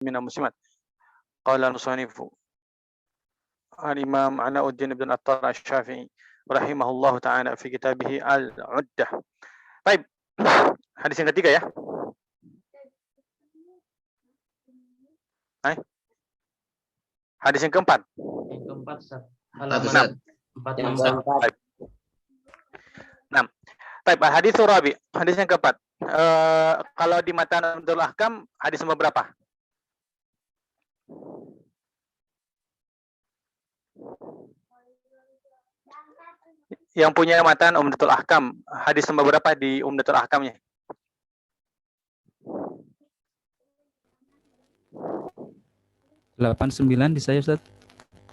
minal muslimat. Qala al-musannifu al-Imam Alauddin ibn Attar Asy-Syafi'i rahimahullahu taala fi kitabih Al-Uddah. Baik. Hadis yang ketiga ya. Hadis yang keempat. Yang keempat, Halaman 46. Nah, baik, hadis Rabi, hadis yang keempat. Kalau di matan Umdatul Ahkam hadis nomor berapa? Yang punya matan Umdatul Ahkam, hadis nomor berapa di Umdatul Ahkamnya? Delapan 9 di saya, Ustaz.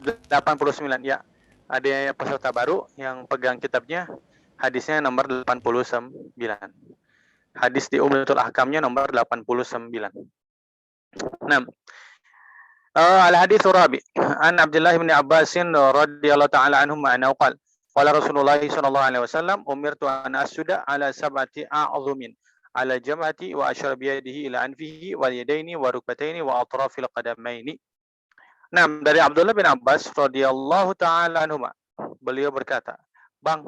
89 ya. Ada peserta baru yang pegang kitabnya, hadisnya nomor 89. Hadis di Umdatul Ahkamnya nomor 89. Nah, al-hadits Rabi an Abdullah bin Abbas radhiyallahu ta'ala anhum annahu qala qala Rasulullah sallallahu alaihi wasallam umirtu an asjuda ala sab'ati a'dhumin ala jam'ati wa asyara bi yadihi ila anfihi wal yadaini wa rukbataini wa atrafil qadamaini. Nah, dari Abdullah bin Abbas radhiyallahu ta'ala anhuma, beliau berkata, Bang,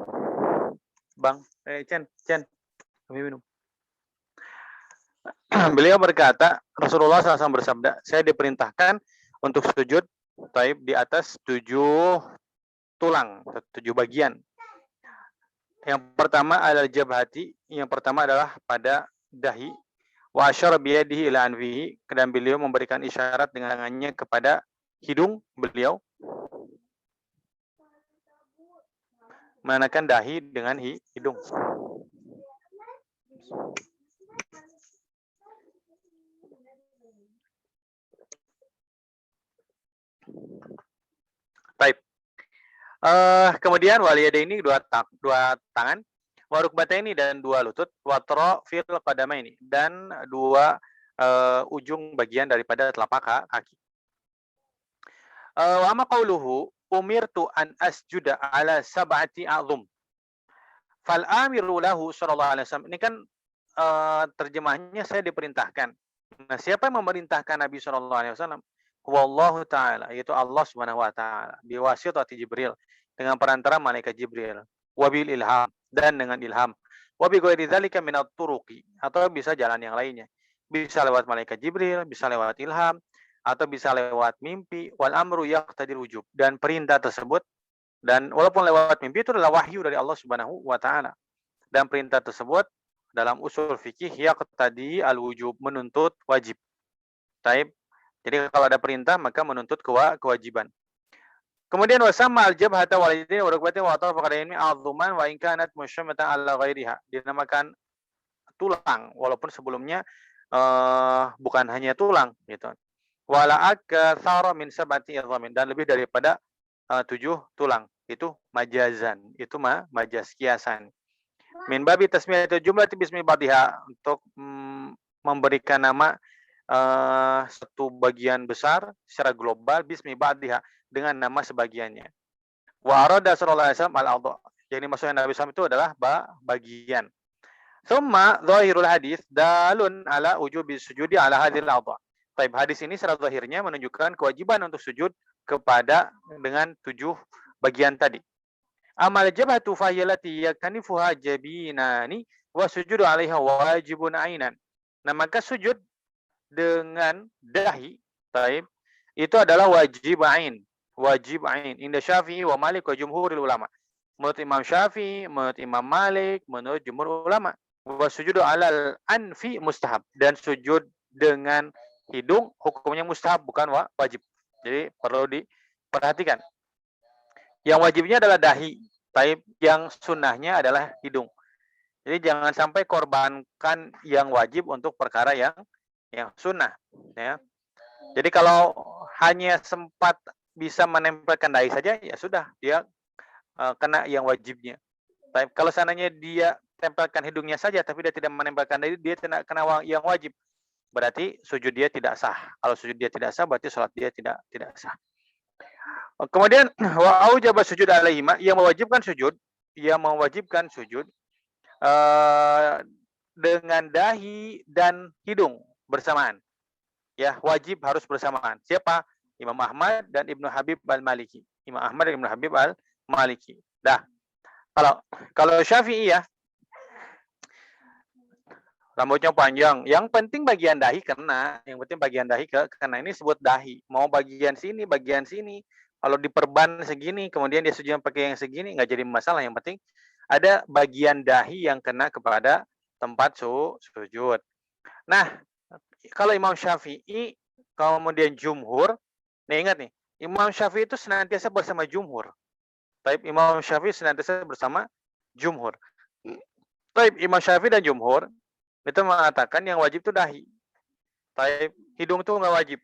Chen, kami minum. Beliau berkata, Rasulullah SAW bersabda, saya diperintahkan untuk sujud taib di atas 7 tulang, 7 bagian. Yang pertama adalah jabhati, yang pertama adalah pada dahi. Wa asyara biyadihi ila anfihi, dan beliau memberikan isyarat dengan tangannya kepada hidung beliau. Manakan dahi dengan hidung. Baik. Kemudian waliyadaini dua tangan, warukbataini dan 2 lutut, watrafil qadamaini dan 2 ujung bagian daripada telapak kaki. Wa amma qauluhu umirtu an asjuda ala sab'ati a'dhum. Fal amiru lahu sallallahu alaihi wasallam. Ini kan terjemahnya saya diperintahkan. Nah, siapa yang memerintahkan Nabi sallallahu alaihi wasallam? Wallahu ta'ala, yaitu Allah subhanahu wa ta'ala, biwasitati Jibril, dengan perantara malaikat Jibril, wabil ilham, dan dengan ilham, wabi ghairi dzalika minat turuqi, atau bisa jalan yang lainnya, bisa lewat malaikat Jibril, bisa lewat ilham, atau bisa lewat mimpi, wal amru yaqtadir wujub, dan perintah tersebut, dan walaupun lewat mimpi itu adalah wahyu dari Allah subhanahu wa ta'ala, dan perintah tersebut dalam usul fikih yaqtadi al-wujub, menuntut wajib. Taib. Jadi kalau ada perintah maka menuntut kewajiban. Kemudian wasamma al-jabhata wal yadaini wa rukbataini wa atraf qadamaini a'dhuman wa in kanat mushammatan ala ghairiha. Dinamakan tulang walaupun sebelumnya bukan hanya tulang gitu. Wala aktsara min sab'ati idhamin, dan lebih daripada 7 tulang. Itu majazan, itu majaz kiasan. Min babi tasmiyatul jumlati bismi ba'dihha, untuk memberikan nama satu bagian besar secara global bismi ba'dihha, dengan nama sebagiannya. Wa arada sallallahu alaihi wasallam al-adha. Jadi maksudnya Nabi SAW itu adalah bagian. Tsumma zahirul hadis dalun ala ujubi sujudi ala hadhil adha. Baik, hadis ini secara zahirnya menunjukkan kewajiban untuk sujud kepada dengan 7 bagian tadi. Amal jabhatu fahiyallati yakanifuha jabinani wa sujudu 'alaiha wajibun ainan. Nah, maka sujud dengan dahi, taib, itu adalah wajib ain. Inda Syafi'i wa Malik wa jumhuril ulama. Menurut Imam Syafi'i, menurut Imam Malik, menurut jumhur ulama. Wa sujudu 'alal anfi mustahab, dan sujud dengan hidung hukumnya mustahab, bukan wajib. Jadi perlu diperhatikan. Yang wajibnya adalah dahi, taib, yang sunnahnya adalah hidung. Jadi jangan sampai korbankan yang wajib untuk perkara yang sunnah, ya. Jadi kalau hanya sempat bisa menempelkan dahi saja, ya sudah, dia kena yang wajibnya. Tapi kalau seandainya dia tempelkan hidungnya saja, tapi dia tidak menempelkan dahi, dia tidak kena yang wajib. Berarti sujud dia tidak sah. Kalau sujud dia tidak sah, berarti sholat dia tidak sah. Kemudian wa aujaba sujud alaihima, yang mewajibkan sujud dengan dahi dan hidung bersamaan. ya wajib harus bersamaan. Siapa? Imam Ahmad dan Ibnu Habib al-Maliki. Imam Ahmad dan Ibnu Habib al-Maliki. Dah. Kalau Syafi'i ya, rambutnya panjang. Yang penting bagian dahi kena. Yang penting bagian dahi kena. Ini sebut dahi. Mau bagian sini, bagian sini. Kalau diperban segini, kemudian dia sujud pakai yang segini, nggak jadi masalah. Yang penting ada bagian dahi yang kena kepada tempat sujud. Nah, kalau Imam Syafi'i, kemudian jumhur, nih ingat nih, Imam Syafi'i itu senantiasa bersama jumhur. Taib Imam Syafi'i senantiasa bersama jumhur. Taib Imam Syafi'i dan jumhur itu mengatakan yang wajib itu dahi. Taib hidung itu nggak wajib.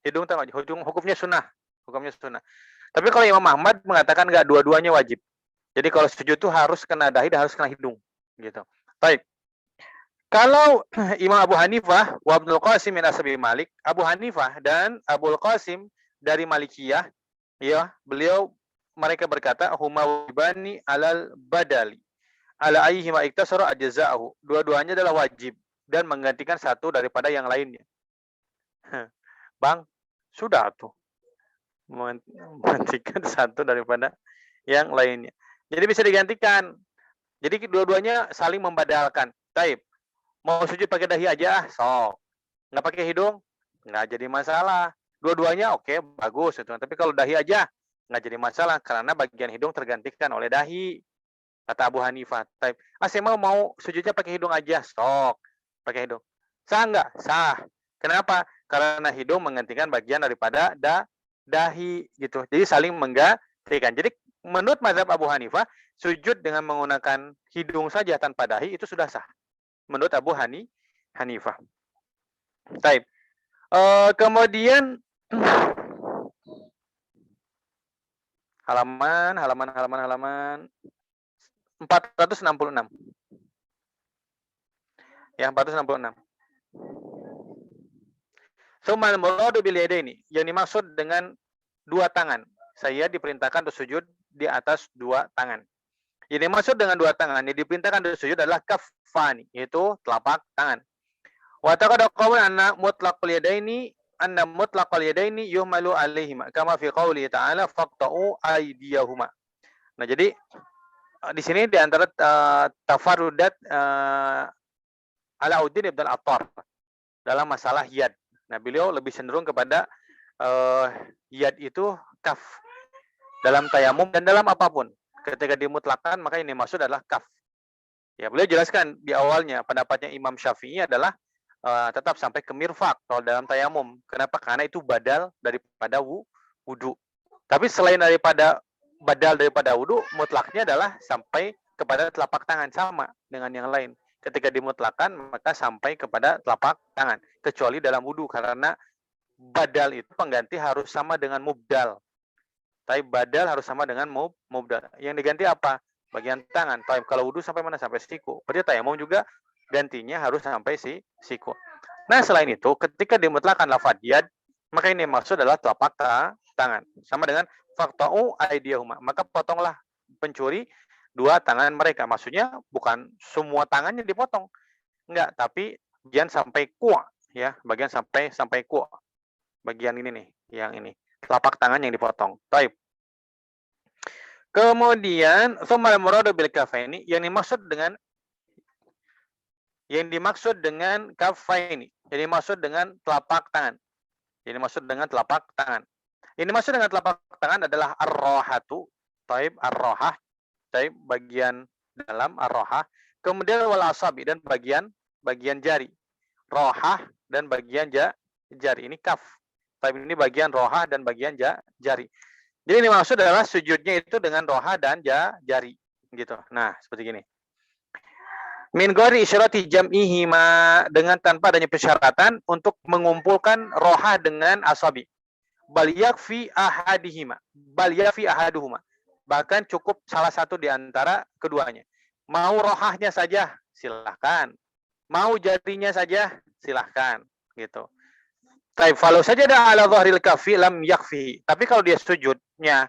Hidung itu wajib. Hukumnya sunnah. Hukumnya sunnah. Tapi kalau Imam Ahmad mengatakan nggak, dua-duanya wajib. Jadi kalau sujud itu harus kena dahi dan harus kena hidung. Gitu. Taib. Kalau Imam Abu Hanifah wa Abdul Qasim min ashabi Malik, Abu Hanifah dan Abdul Qasim dari Malikiyah, ya, mereka berkata huma wajibani alal badali. Ala ayyihima iktasara ajza'ahu. Dua-duanya adalah wajib dan menggantikan satu daripada yang lainnya. Bang, sudah tuh. Menggantikan satu daripada yang lainnya. Jadi bisa digantikan. Jadi dua-duanya saling membadalkan. Taib. Mau sujud pakai dahi aja, sok. Nggak pakai hidung, nggak jadi masalah. Dua-duanya oke, bagus. Gitu. Tapi kalau dahi aja, nggak jadi masalah. Karena bagian hidung tergantikan oleh dahi. Kata Abu Hanifah. Taib. Saya mau sujudnya pakai hidung aja, sok. Pakai hidung. Sah nggak? Sah. Kenapa? Karena hidung menggantikan bagian daripada dahi. Gitu. Jadi saling menggantikan. Jadi menurut mazhab Abu Hanifah, sujud dengan menggunakan hidung saja tanpa dahi itu sudah sah. Menurut Abu Hanifah. Taib. Kemudian halaman 466. Ya, 466. Sumal muradu bil yadaini, yang dimaksud dengan dua tangan. Saya diperintahkan untuk sujud di atas dua tangan. Yang dimaksud dengan dua tangan, yang diperintahkan untuk sujud adalah kaffani, yaitu telapak tangan. Wa taqad qaul anna mutlaqul yadaini yuhmalu alaihima kama fi qouli ta'ala faqta'u aydiyahuma. Nah, jadi di sini di antara tafarrudat Alauddin Ibn Attar dalam masalah yad. Nah, beliau lebih cenderung kepada yad itu kaf dalam tayamum dan dalam apapun. Ketika dimutlakan maka ini maksud adalah kaf. Ya, beliau jelaskan di awalnya pendapatnya Imam Syafi'i adalah tetap sampai ke mirfaq kalau dalam tayamum. Kenapa? Karena itu badal daripada wudu. Tapi selain daripada badal daripada wudu, mutlaknya adalah sampai kepada telapak tangan, sama dengan yang lain. Ketika dimutlakan maka sampai kepada telapak tangan, kecuali dalam wudu karena badal itu pengganti harus sama dengan mubdal. Tapi badal harus sama dengan mubdal. Yang diganti apa? Bagian tangan. Tapi kalau wudu sampai mana? Sampai siku. Berarti tayamum juga gantinya harus sampai siku. Nah, selain itu, ketika dimutlakan lafadz yad, maka ini maksud adalah telapak tangan. Sama dengan faqta'u aydiyahuma. Maka potonglah pencuri dua tangan mereka. Maksudnya bukan semua tangannya dipotong. Enggak, tapi bagian sampai kuah, ya, bagian sampai kuah. Bagian ini nih, yang ini. Telapak tangan yang dipotong. Baik. Kemudian sumal muradu bil kafaini, yang dimaksud dengan kafaini, yang dimaksud dengan telapak tangan. Yang dimaksud dengan telapak tangan. Yang dimaksud dengan telapak tangan adalah ar-rohatu, taib ar-rohah, taib bagian dalam ar-rohah, kemudian wal asabi dan bagian jari. Rohah dan bagian jari, ini kaf. Taib ini bagian rohah dan bagian jari. Jadi ini maksud adalah sujudnya itu dengan roha dan jari, gitu. Nah, seperti gini. Min ghairi isyarati jam'ihima, dengan tanpa adanya persyaratan untuk mengumpulkan roha dengan asabi. Bal yakfi ahaduhuma. Bahkan cukup salah satu di antara keduanya. Mau rohahnya saja, silahkan. Mau jarinya saja, silahkan, gitu. Taib, kalau saja ada ala dhahril kafi lam yakfi. Tapi kalau dia sujudnya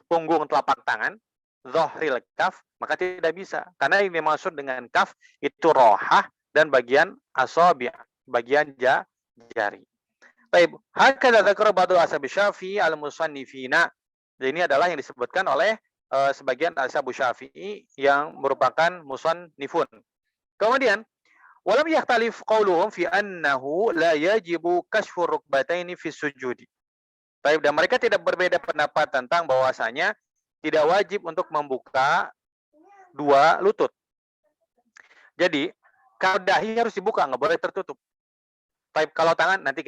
punggung telapak tangan, dhahril kaf, maka tidak bisa. Karena yang dimaksud dengan kaf itu rohah dan bagian asabi, bagian jari. Baik, hakadha dzakara ba'du ashabi Syafi'i al-musannifina. Jadi ini adalah yang disebutkan oleh sebagian ashabu Syafi'i yang merupakan musannifun. Kemudian, walam yakhtalif qauluhum fi annahu la yajibu kashfur rukbataini fi sujudi. Baik, dan mereka tidak berbeda pendapat tentang bahwasanya tidak wajib untuk membuka dua lutut. Jadi, kalau dahi harus dibuka, nggak boleh tertutup. Baik, kalau tangan nanti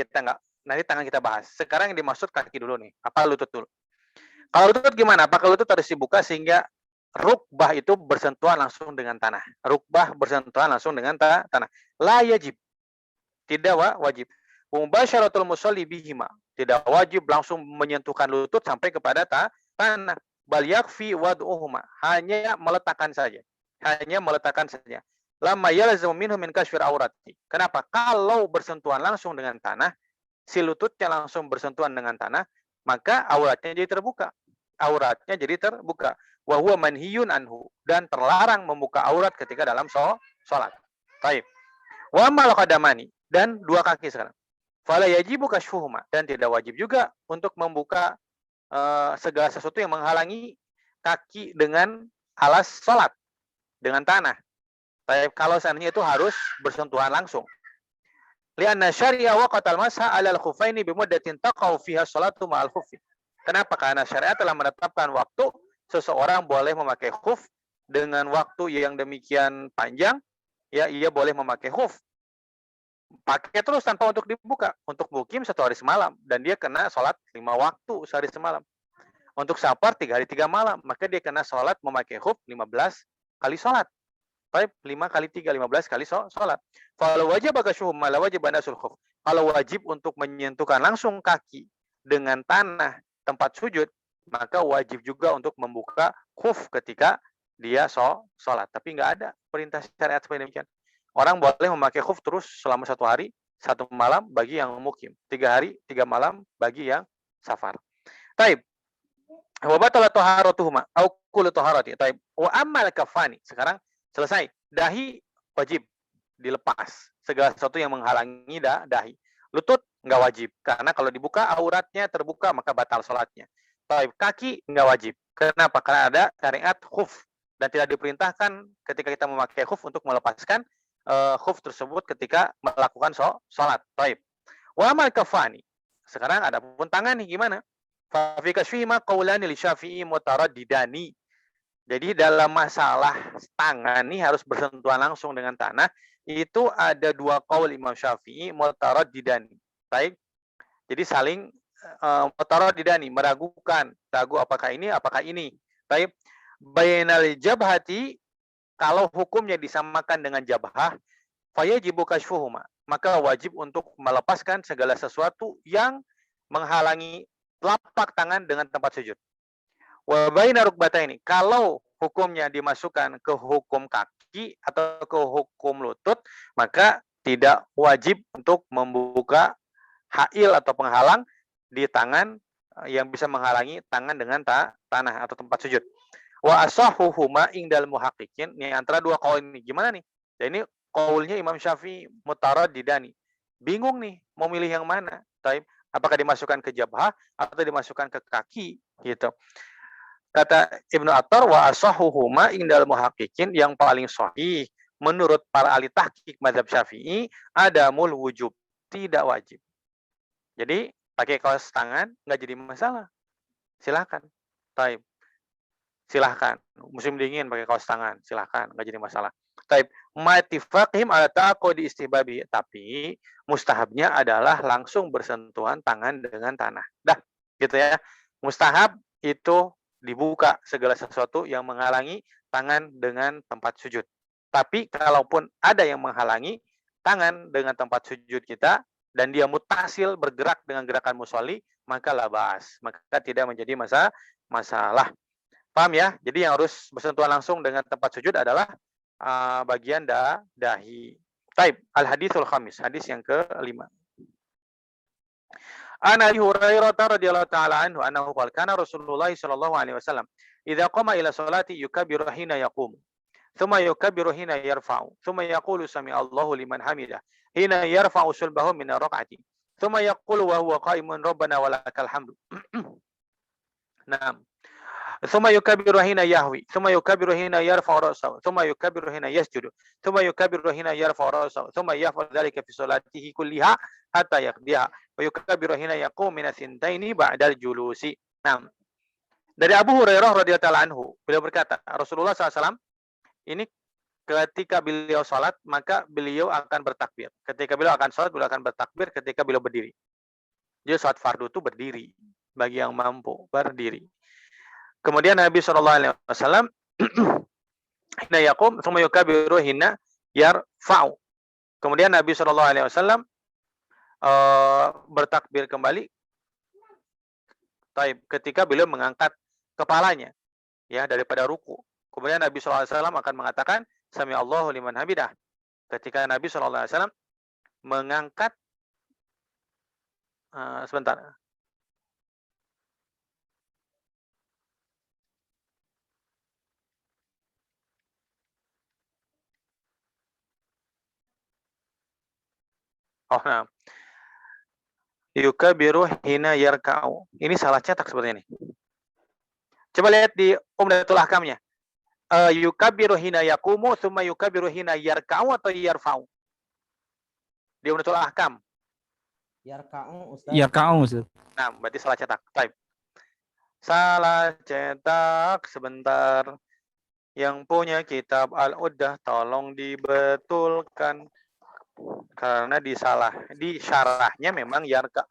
tangan kita bahas. Sekarang yang dimaksud kaki dulu nih, apa lutut dulu. Kalau lutut gimana? Apakah lutut harus dibuka sehingga rukbah itu bersentuhan langsung dengan tanah? Rukbah bersentuhan langsung dengan tanah. La yajib. Tidak wajib. Mubasyaratul musalli bihima. Tidak wajib langsung menyentuhkan lutut sampai kepada tanah. Bal yakfi wad'uhuma. Hanya meletakkan saja. Hanya meletakkan saja. Lama yalzamu minhu min kashfir aurati. Kenapa? Kalau bersentuhan langsung dengan tanah, si lututnya langsung bersentuhan dengan tanah, maka auratnya jadi terbuka. Auratnya jadi terbuka. Wa huwa manhiyun anhu, dan terlarang membuka aurat ketika dalam salat. Baik. Wa mal qadamani, dan dua kaki sekarang. Fala yajibu kashfuhuma, dan tidak wajib juga untuk membuka segala sesuatu yang menghalangi kaki dengan alas salat, dengan tanah. Baik, kalau seandainya itu harus bersentuhan langsung. Lianna syari'a waqatal masha 'alal khuffaini bimuddatin taqau fiha sholatu ma'al khuffi. Kenapa? Karena syariat telah menetapkan waktu seseorang boleh memakai khuf dengan waktu yang demikian panjang, ya ia boleh memakai khuf. Pakai terus tanpa untuk dibuka. Untuk mukim 1 hari semalam, dan dia kena sholat 5 waktu sehari semalam. Untuk safar 3 hari 3 malam, maka dia kena sholat memakai khuf 15 kali sholat. Baik, 5 kali 3, 15 kali sholat. Kalau wajib akasyuhum, malah wajib anasul khuf. Kalau wajib untuk menyentuhkan langsung kaki dengan tanah tempat sujud, maka wajib juga untuk membuka khuf ketika dia sholat. Tapi nggak ada perintah syariat seperti demikian. Orang boleh memakai khuf terus selama 1 hari, 1 malam bagi yang mukim. 3 hari, 3 malam bagi yang safar. Taib. Wa batala taharatuhuma au kullu taharati. Taib. Wa ammal kafani. Sekarang selesai. Dahi wajib dilepas. Segala sesuatu yang menghalangi dahi. Lutut nggak wajib. Karena kalau dibuka auratnya terbuka maka batal sholatnya. Taib. Kaki nggak wajib. Kenapa? Karena ada syariat khuf. Dan tidak diperintahkan ketika kita memakai khuf untuk melepaskan khuf tersebut ketika melakukan sholat. Taib. Wa amal kafani. Sekarang ada pun tangan nih gimana? Fa fi kashfihima qaulani li Syafi'i mutaraddidani. Jadi dalam masalah tangan nih harus bersentuhan langsung dengan tanah, itu ada 2 qaul Imam Syafi'i mutaraddidani. Baik. Jadi saling mutaraddidani, meragukan, ragu apakah ini. Baik. Bainal jabhati, kalau hukumnya disamakan dengan jabhah, fayajibu kashfuhuma, maka wajib untuk melepaskan segala sesuatu yang menghalangi telapak tangan dengan tempat sujud. Wa baina rukbataini, kalau hukumnya dimasukkan ke hukum kaki atau ke hukum lutut, maka tidak wajib untuk membuka hail atau penghalang di tangan yang bisa menghalangi tangan dengan tanah atau tempat sujud. Wa asahuhuma indal muhaqqiqin, ini antara 2 qaul ini gimana nih? Dan ini qaulnya Imam Syafi'i mutaraddidani. Bingung nih mau milih yang mana? Taib. Apakah dimasukkan ke jabhah atau dimasukkan ke kaki gitu. Kata Ibnu Attar, wa asahuhuma indal muhaqqiqin, yang paling sahih menurut para ahli tahqiq mazhab Syafi'i adamul wujub, tidak wajib. Jadi pakai kaos tangan nggak jadi masalah. Silakan. Taib. Silahkan. Musim dingin pakai kaos tangan, silahkan, nggak jadi masalah. Taib. Matifaqihim ala ta'aqudi istihbabi, tapi mustahabnya adalah langsung bersentuhan tangan dengan tanah. Dah, gitu ya. Mustahab itu dibuka segala sesuatu yang menghalangi tangan dengan tempat sujud. Tapi kalaupun ada yang menghalangi tangan dengan tempat sujud kita dan dia mutasil bergerak dengan gerakan musolli, maka la ba'as, maka tidak menjadi masalah. Paham ya? Jadi yang harus bersentuhan langsung dengan tempat sujud adalah bagian dahi. Taib. Al-hadithul khamis. Hadis yang ke-5. An Abi Hurairah radhiyallahu ta'ala anhu annahu qala kana Rasulullah sallallahu alaihi wasallam idza qama ila salati yukabbiru hina yaqum thumma yukabbiru hina yarfa'u thumma yaqulu sami Allahu liman hamidah hina yarfa'u sulbahu min ar-rak'ati Tsumma yaqulu wa huwa qa'imun rabbana walakal hamdu. Naam. Tsumma yukabbiru hina yahwi, tsumma yukabbiru hina yarfa'u ra'sahu, tsumma yukabbiru hina yasjudu, tsumma yukabbiru hina yarfa'u ra'sahu, tsumma yaf'alu dzalika fi sholatihi kulliha hatta yaqdiha, wa yukabbiru hina yaqumu min as-sintaini ba'dal julusi. Naam. Dari Abu Hurairah radhiyallahu anhu, beliau berkata, Rasulullah SAW ini ketika beliau salat, maka beliau akan bertakbir. Ketika beliau akan salat, beliau akan bertakbir ketika beliau berdiri. Jadi salat fardu itu berdiri, bagi yang mampu berdiri. Kemudian Nabi SAW hina yaqum, tsumma yukabbiru hina yarfa'u. Kemudian Nabi SAW bertakbir kembali ketika beliau mengangkat kepalanya ya daripada ruku. Kemudian Nabi SAW akan mengatakan Sami Allahu liman hamidah. Ketika Nabi SAW mengangkat sebentar. Oh, nah. Yukabiru hina yarka'u. Ini salah cetak seperti ini. Coba lihat di Umdatul Ahkamnya. Yukabiru hina yaqumu, thumma yukabiru hina yarka'u atau yarfa'u? Di Umdatul Ahkam. Yarka'u, Ustaz. Yarka'u, Ustaz. Nah, berarti salah cetak. Baik. Salah cetak sebentar. Yang punya kitab Al-Uddah tolong dibetulkan. Karena di syarahnya memang yarka'u.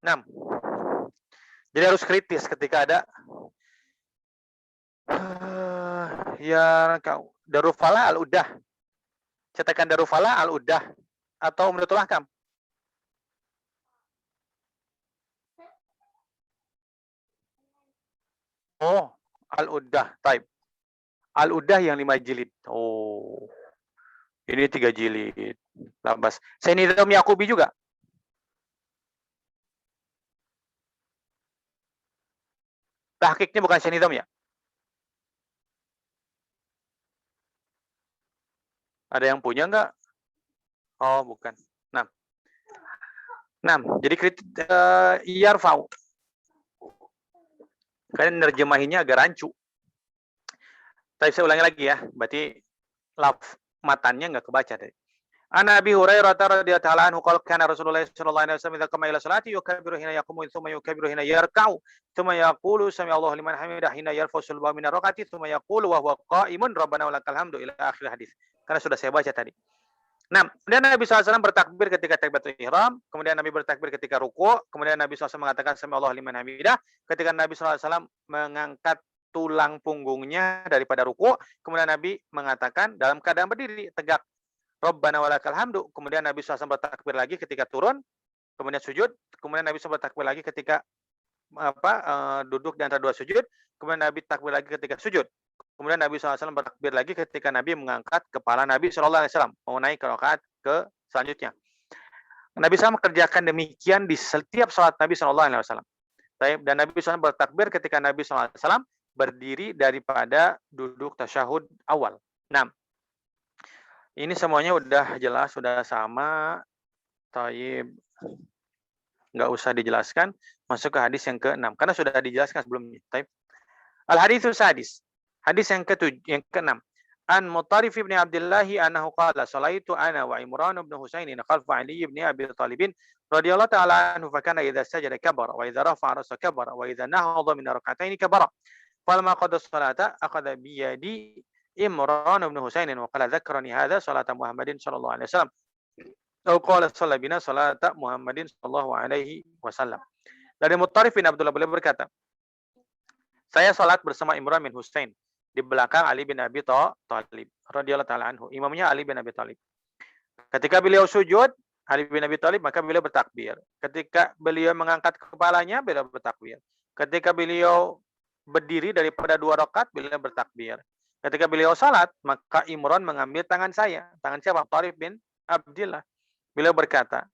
Nah, jadi harus kritis ketika ada yarka'u. Darufala Al-Uddah. Cetakan Darufala Al-Uddah atau Umdatul Ahkam. Oh, Al-Uddah. Taib. Al-Uddah yang 5 jilid. Oh. Ini 3 jilid. Lambas. Senidom Yaqubi juga. Tahqiqnya bukan Senidom ya? Ada yang punya nggak? Oh, bukan. Nah, jadi yarfa'u. Karena nerjemahinnya agak rancu. Tapi saya ulangi lagi ya. Berarti matannya nggak kebaca tadi. An Abi Hurairah radhiyallahu anhu qala kana Rasulullah sallallahu alaihi wasallam idza qama ila salati yukabbiru hina yaqumu thumma yukabbiru hina yarka'u thumma yaqulu sami Allahu liman hamidah hina yarfa'u sulba min ar-rak'ati thumma yaqulu wa huwa qa'imun rabbana walakal hamdu ila akhir hadis. Karena sudah saya baca tadi. Nah, kemudian Nabi SAW bertakbir ketika takbiratul ihram, kemudian Nabi bertakbir ketika ruku, kemudian Nabi SAW mengatakan sami Allahu liman hamidah, ketika Nabi SAW mengangkat tulang punggungnya daripada ruku, kemudian Nabi mengatakan dalam keadaan berdiri tegak Rabbana walakal hamdu, kemudian Nabi SAW bertakbir lagi ketika turun, kemudian sujud, kemudian Nabi SAW bertakbir lagi ketika duduk di antara dua sujud, kemudian Nabi takbir lagi ketika sujud. Kemudian Nabi SAW bertakbir lagi ketika Nabi mengangkat kepala Nabi SAW mau naik ke rakaat ke selanjutnya. Nabi SAW mengerjakan demikian di setiap salat Nabi SAW. Dan Nabi SAW bertakbir ketika Nabi SAW berdiri daripada duduk tasyahud awal. Nah, ini semuanya udah jelas, sudah sama. Taib, nggak usah dijelaskan. Masuk ke hadis yang ke-6 karena sudah dijelaskan sebelumnya. Taib. Al-haditsus sadis. Hadis yang ke-6. An Mutarif ibn Abdullah annahu qala salaitu ana wa Imran ibn Husain khalfa Ali ibn Abi Talib radhiyallahu ta'ala anhu fa kana idza sajada kabara wa idza rafa'a ra'sahu kabara wa idza nahadha min rak'atayn kabara. Falamma qada as-salata akhadha bi yadi Imran ibn Husain wa qala dzakarani hadha salata Muhammadin sallallahu alaihi wasallam. Atau qala shalla bina salata Muhammadin sallallahu alaihi wasallam. Dari Mutarif bin Abdullah beliau berkata, saya salat bersama Imran bin Husain di belakang Ali bin Abi Thalib radhiyallahu taala anhu. Imamnya Ali bin Abi Thalib. Ketika beliau sujud, Ali bin Abi Thalib, maka beliau bertakbir. Ketika beliau mengangkat kepalanya, beliau bertakbir. Ketika beliau berdiri daripada 2 rakaat, beliau bertakbir. Ketika beliau salat, maka Imran mengambil tangan saya. Tangan siapa? Mutarif bin Abdillah. Beliau berkata,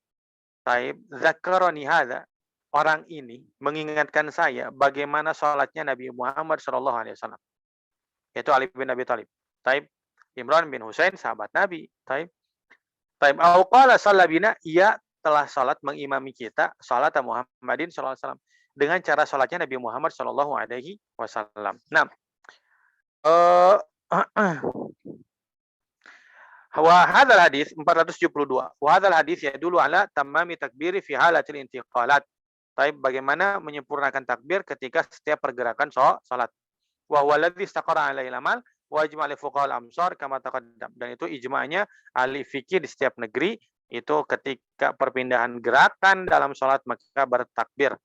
"Taib, dzakarani hadza." Orang ini mengingatkan saya bagaimana salatnya Nabi Muhammad sallallahu alaihi wasallam. Yaitu Ali bin Abi Thalib. Taib, Imran bin Husain sahabat Nabi. Taib. Taib, au qala shalla bina, ia telah salat mengimami kita salat Muhammadin sallallahu alaihi wasallam dengan cara salatnya Nabi Muhammad sallallahu alaihi wasallam. Nah, wa hadzal hadis 472. Wa hadzal hadis yadullu ala tamami takbiri fi halatil intiqalat. Taib, bagaimana menyempurnakan takbir ketika setiap pergerakan salat. Wa huwa alladzi istaqara alaihi al-amal wa ijma' li fuqaha al-amsar kama taqaddam. Dan itu ijma'nya ahli fikih di setiap negeri itu ketika perpindahan gerakan dalam salat maka bertakbir.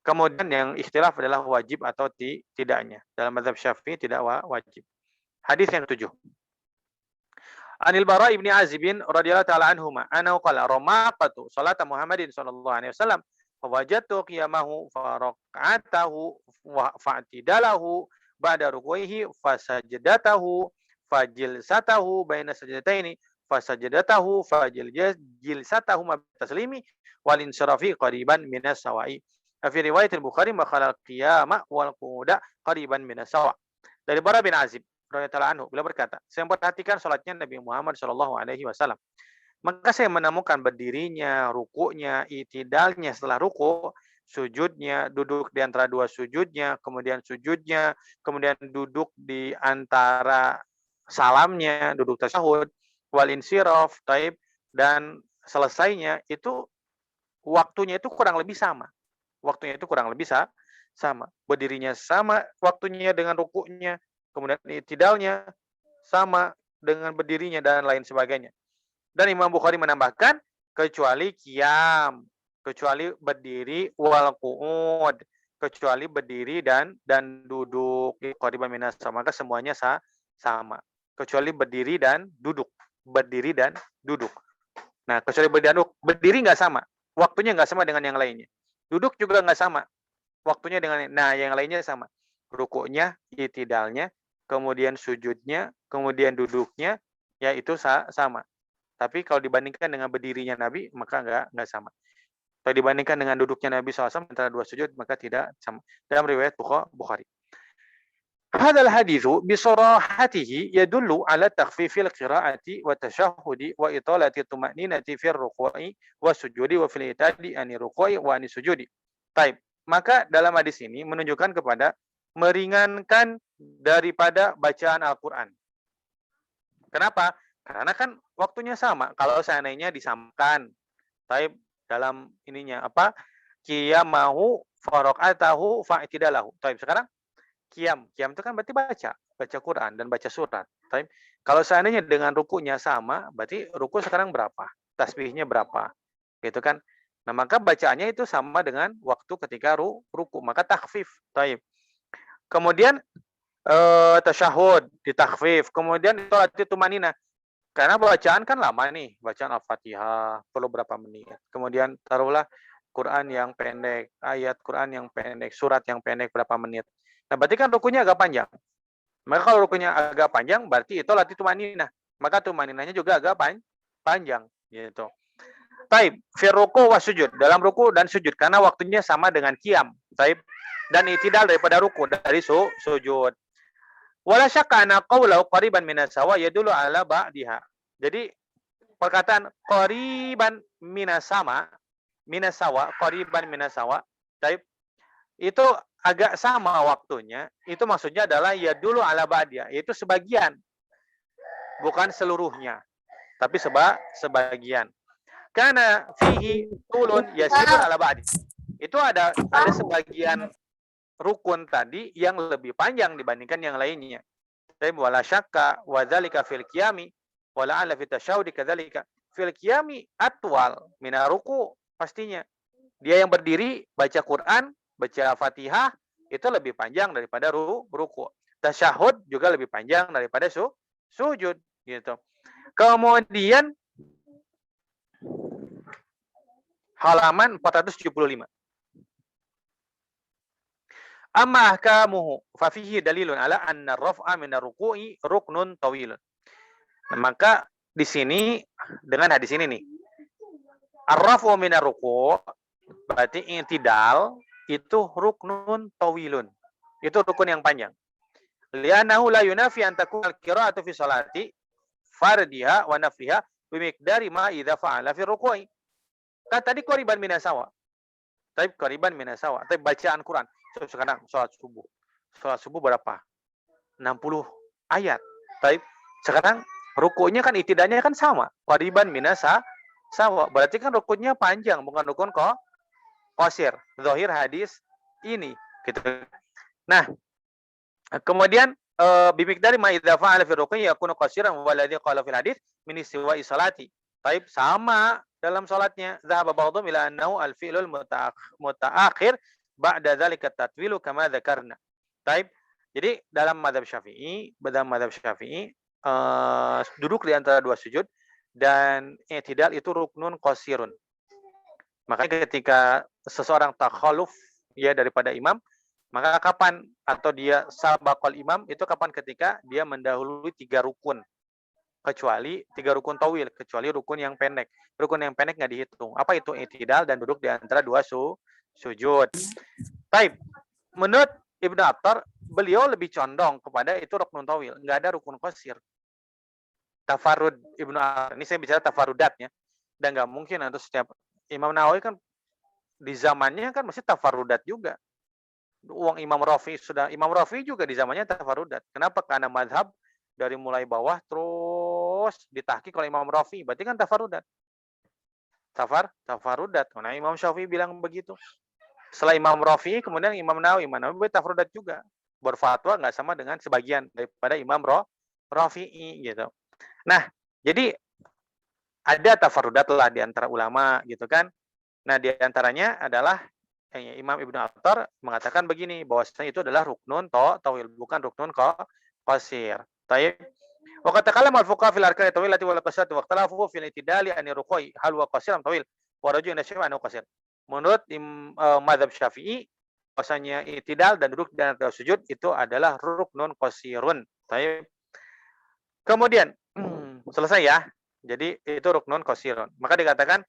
Kemudian yang ikhtilaf adalah wajib atau tidaknya. Dalam mazhab Syafi'i tidak wajib. Hadis yang 7. Anil Bara ibni Azibin radhiyallahu ta'ala anhuma annahu qala ramaqatu salat Muhammadin sallallahu alaihi wasallam fawajadtu qiyamahu faraqatahu fa'tidalahu ba'da ruku'ihi fasajadatahu fajilsatahu baina sajdataini fasajadatahu fajilsatahu ma taslimi wal insirafi qariban minas sawa'i. Fi riwayat al-Bukhari makhala qiyama wal qu'uda qariban minas sawa'. Dari Bara bin Azib radhiyallahu anhu, beliau berkata, saya memperhatikan salatnya Nabi Muhammad sallallahu alaihi wasallam. Maka saya menemukan berdirinya, rukuknya, itidalnya setelah ruku, sujudnya, duduk di antara dua sujudnya, kemudian sujudnya, kemudian duduk di antara salamnya, duduk tasyahud, wal insiraf, taib, dan selesainya itu waktunya itu kurang lebih sama. Waktunya itu kurang lebih sama. Berdirinya sama waktunya dengan rukuknya, kemudian itidalnya sama dengan berdirinya dan lain sebagainya. Dan Imam Bukhari menambahkan kecuali qiyam, kecuali berdiri wal qu'ud, kecuali berdiri dan duduk. Qariban minas sama, maka semuanya sama. Kecuali berdiri dan duduk. Berdiri dan duduk. Nah, kecuali berdiri dan duduk, berdiri nggak sama. Waktunya nggak sama dengan yang lainnya. Duduk juga nggak sama. Waktunya dengan yang lainnya sama. Rukuknya, itidalnya, kemudian sujudnya, kemudian duduknya, ya itu sama. Tapi kalau dibandingkan dengan berdirinya Nabi, maka enggak sama. Kalau dibandingkan dengan duduknya Nabi SAW antara dua sujud, maka tidak sama. Dalam riwayat Bukhari. Hadzal haditsu bi sarahatihi yadullu ala takhfifil qira'ati wa tashahhudi wa italati tuma'ninati fir ruku'i wa sujudi wa fil itadi ani ruku'i wa ani sujudi. Taib. Maka dalam hadis ini menunjukkan kepada meringankan daripada bacaan Al-Qur'an. Kenapa? Karena kan waktunya sama. Kalau seandainya disamakan, taib dalam ininya apa? Qiyamahu faraqatahu fa'tidalahu. Taib sekarang qiyam itu kan berarti baca Quran dan baca surat. Taib. Kalau seandainya dengan rukunya sama, berarti ruku sekarang berapa? Tasbihnya berapa? Gitu kan? Nah, maka bacaannya itu sama dengan waktu ketika ruku, maka takhfif. Taib. Kemudian tasyahud ditakhfif. Kemudian itu tumanina. Karena bacaan kan lama nih, bacaan Al-Fatihah perlu berapa menit. Kemudian taruhlah Quran yang pendek, ayat Quran yang pendek, surat yang pendek berapa menit. Nah, berarti kan rukunya agak panjang. Maka kalau rukunya agak panjang, berarti itu latih tumaninah. Maka tumaninahnya juga agak panjang, gitu. Taib, fi ruku wa sujud, dalam ruku dan sujud karena waktunya sama dengan qiyam. Taib, dan itidal daripada ruku dari sujud. Wala syakka anna qawlahu qariban minas sawa yadullu ala ba'diha. Jadi perkataan qariban minas sama, minas sawa, qariban minas sawa, taib, itu agak sama waktunya, itu maksudnya adalah yadullu ala ba'diha, yaitu sebagian. Bukan seluruhnya, tapi sebagian. Karena fihi tulun yasirun ala ba'di. Itu ada sebagian rukun tadi yang lebih panjang dibandingkan yang lainnya. Tapi wala syakka wa dzalika fil qiyami wala ala fi tasyahudi kadzalika fil qiyami atwal min ruku, pastinya. Dia yang berdiri baca Quran, baca Fatihah itu lebih panjang daripada ruku. Tasyahud juga lebih panjang daripada sujud gitu. Kemudian halaman 475. Amma ahkamuhu fa fihi dalilun ala anna raf'a min ar-ruku'i ruknun tawilun. Nah, maka di sini dengan hadis ini nih. Ar-rafu minar ruku' berarti i'tidal itu ruknun tawilun. Itu rukun yang panjang. Li'annahu la yunafi an takuna al-qira'atu fi salati fardiha wa nafiha bimiqdari ma idza fa'ala fi ruku'i. Kan tadi qariban minasawa. Tapi qariban minasawa. Tapi bacaan Quran. Sekarang sholat subuh. Sholat subuh berapa? 60 ayat. Tapi sekarang rukunya kan itidalnya kan sama. Qariban minasa sawa. Berarti kan rukunnya panjang, bukan rukun qasir. Zahir hadis ini gitu. Nah, kemudian bimiqdari ma idza fa'ala fi ruku'i yakunu qasiran waladhi qala fil hadis min istiwa'i salati. Taib sama dalam salatnya. Zahaba ba'dhum ila annahu al-fi'lul mutaakhir ba'da dzalika tatwilu kama dzakarna. Taib. Jadi dalam mazhab Syafi'i, duduk di antara dua sujud dan i'tidal itu ruknun qasirun. Makanya ketika seseorang takhaluf ya daripada imam, maka kapan atau dia sabaqal imam itu kapan ketika dia mendahului 3 rukun. Kecuali 3 rukun tawil, kecuali rukun yang pendek. Rukun yang pendek nggak dihitung. Apa itu i'tidal dan duduk di antara dua sujud. Baik. Menurut Ibnu Attar, beliau lebih condong kepada itu rukun tawil, nggak ada rukun qasir. Tafarrud Ibnu Attar. Ini saya bicara tafarrudatnya. Dan nggak mungkin untuk setiap Imam Nawawi kan di zamannya kan masih tafarrudat juga. Uang Imam Rafi juga di zamannya tafarrudat. Kenapa? Karena mazhab dari mulai bawah terus ditahqiq oleh Imam Rafi. Berarti kan tafarrudat. Tafarrudat. Nah, Imam Syafi'i bilang begitu. Setelah Imam Rafi, kemudian Imam Nawawi tafarrudat juga. Berfatwa nggak sama dengan sebagian daripada Imam Rafi'i gitu. Nah, jadi ada tafarrudat lah di antara ulama gitu kan. Nah, di antaranya adalah Imam Ibnu Attar mengatakan begini, bahwasanya itu adalah ruknun tawil, bukan ruknun qasir. Taib. Wa qad takallama al-fuqaha fil arkan tawilati wal qasirati wa ikhtalafu fil i'tidali an ruku'i hal wa qasir am tawil wa rajul nashifa an qasir. Menurut mazhab Syafi'i, bahwasanya i'tidal dan duduk di antara sujud itu adalah ruknun qasirun. Taib. Kemudian selesai ya. Jadi itu ruknun qasirun. Maka dikatakan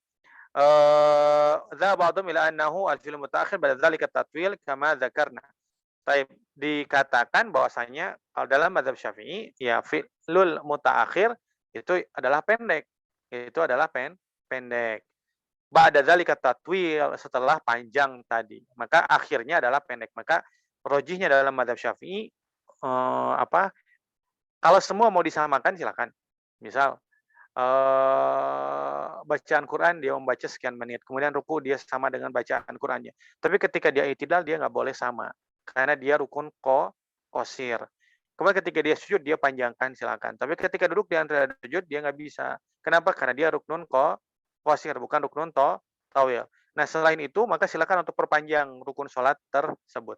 ba'dhum ila annahu al-fi'l mutaakhir ba'da dzalika tatwil kama dzakarna. Taib, dikatakan bahwasanya kalau dalam mazhab Syafi'i ya fi'lul mutaakhir itu adalah pendek. Itu adalah pendek. Ba'da dzalika tatwil, setelah panjang tadi. Maka akhirnya adalah pendek. Maka rojihnya dalam mazhab Syafi'i kalau semua mau disamakan silakan. Misal bacaan Quran dia membaca sekian menit, kemudian ruku dia sama dengan bacaan Qurannya. Tapi ketika dia i'tidal dia nggak boleh sama, karena dia rukun qasir. Kemudian ketika dia sujud dia panjangkan silakan. Tapi ketika duduk di antara sujud dia nggak bisa. Kenapa? Karena dia ruknun qasir, bukan ruknun tawil. Nah, selain itu maka silakan untuk perpanjang rukun salat tersebut.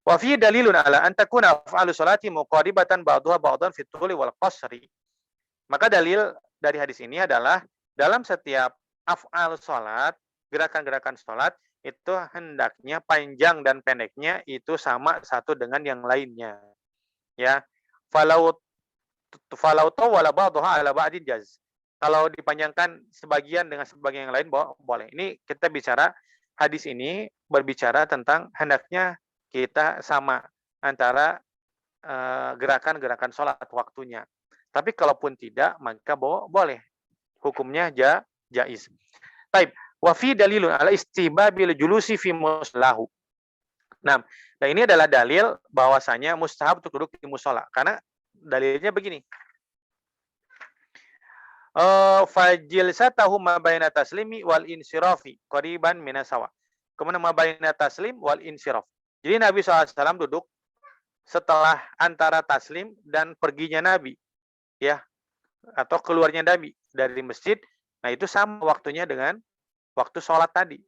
Wa fi dalilun ala an takuna af'alu salati muqaribatan ba'daha ba'dan fi tuli wal qasri. Maka dalil dari hadis ini adalah dalam setiap af'al salat, gerakan-gerakan salat itu hendaknya panjang dan pendeknya itu sama satu dengan yang lainnya. Ya. Falau tawala ba'daha ala ba'din jaz. Kalau dipanjangkan sebagian dengan sebagian yang lain boleh. Ini kita bicara hadis ini berbicara tentang hendaknya kita sama antara gerakan-gerakan salat waktunya. Tapi kalaupun tidak, maka boleh. Hukumnya jaiz. Baik. Wa fi dalilun ala istihbabil julusi fi muslahu. Nah, ini adalah dalil bahwasanya mustahab untuk duduk di musola. Karena dalilnya begini. Fajilsatahu ma baina taslimi wal insirafi qariban minasawa. Kemudian ma baina taslim wal insiraf. Jadi Nabi SAW duduk setelah antara taslim dan perginya Nabi. Ya, atau keluarnya Nabi dari masjid, nah itu sama waktunya dengan waktu sholat tadi.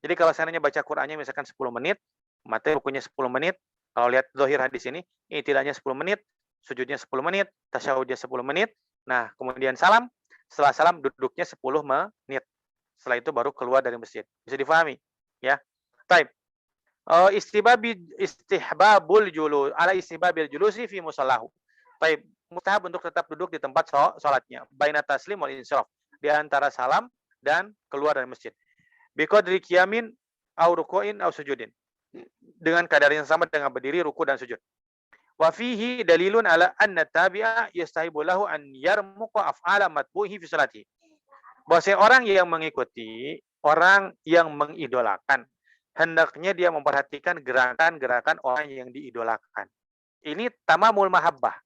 Jadi kalau seandainya baca Qur'annya misalkan 10 menit, mati rukunya 10 menit, kalau lihat zahir hadis ini i'tidalnya 10 menit, sujudnya 10 menit, tasyahudnya 10 menit, nah kemudian salam, setelah salam duduknya 10 menit. Setelah itu baru keluar dari masjid. Bisa difahami? Ya. Baik. Istihbabil julusi fi musallahu. Baik. mustahab untuk tetap duduk di tempat sholatnya. Baina taslim wal insyraf. Di antara salam dan keluar dari masjid. Biqadri qiyamin au ruku'in au sujudin. Dengan kadar yang sama dengan berdiri, ruku dan sujud. Wa fihi dalilun ala anna tabi'a yastahibu lahu an yarmuqa af'ala matbuhi fi salati. Bahwa orang yang mengikuti, orang yang mengidolakan, hendaknya dia memperhatikan gerakan-gerakan orang yang diidolakan. Ini tamamul mahabbah.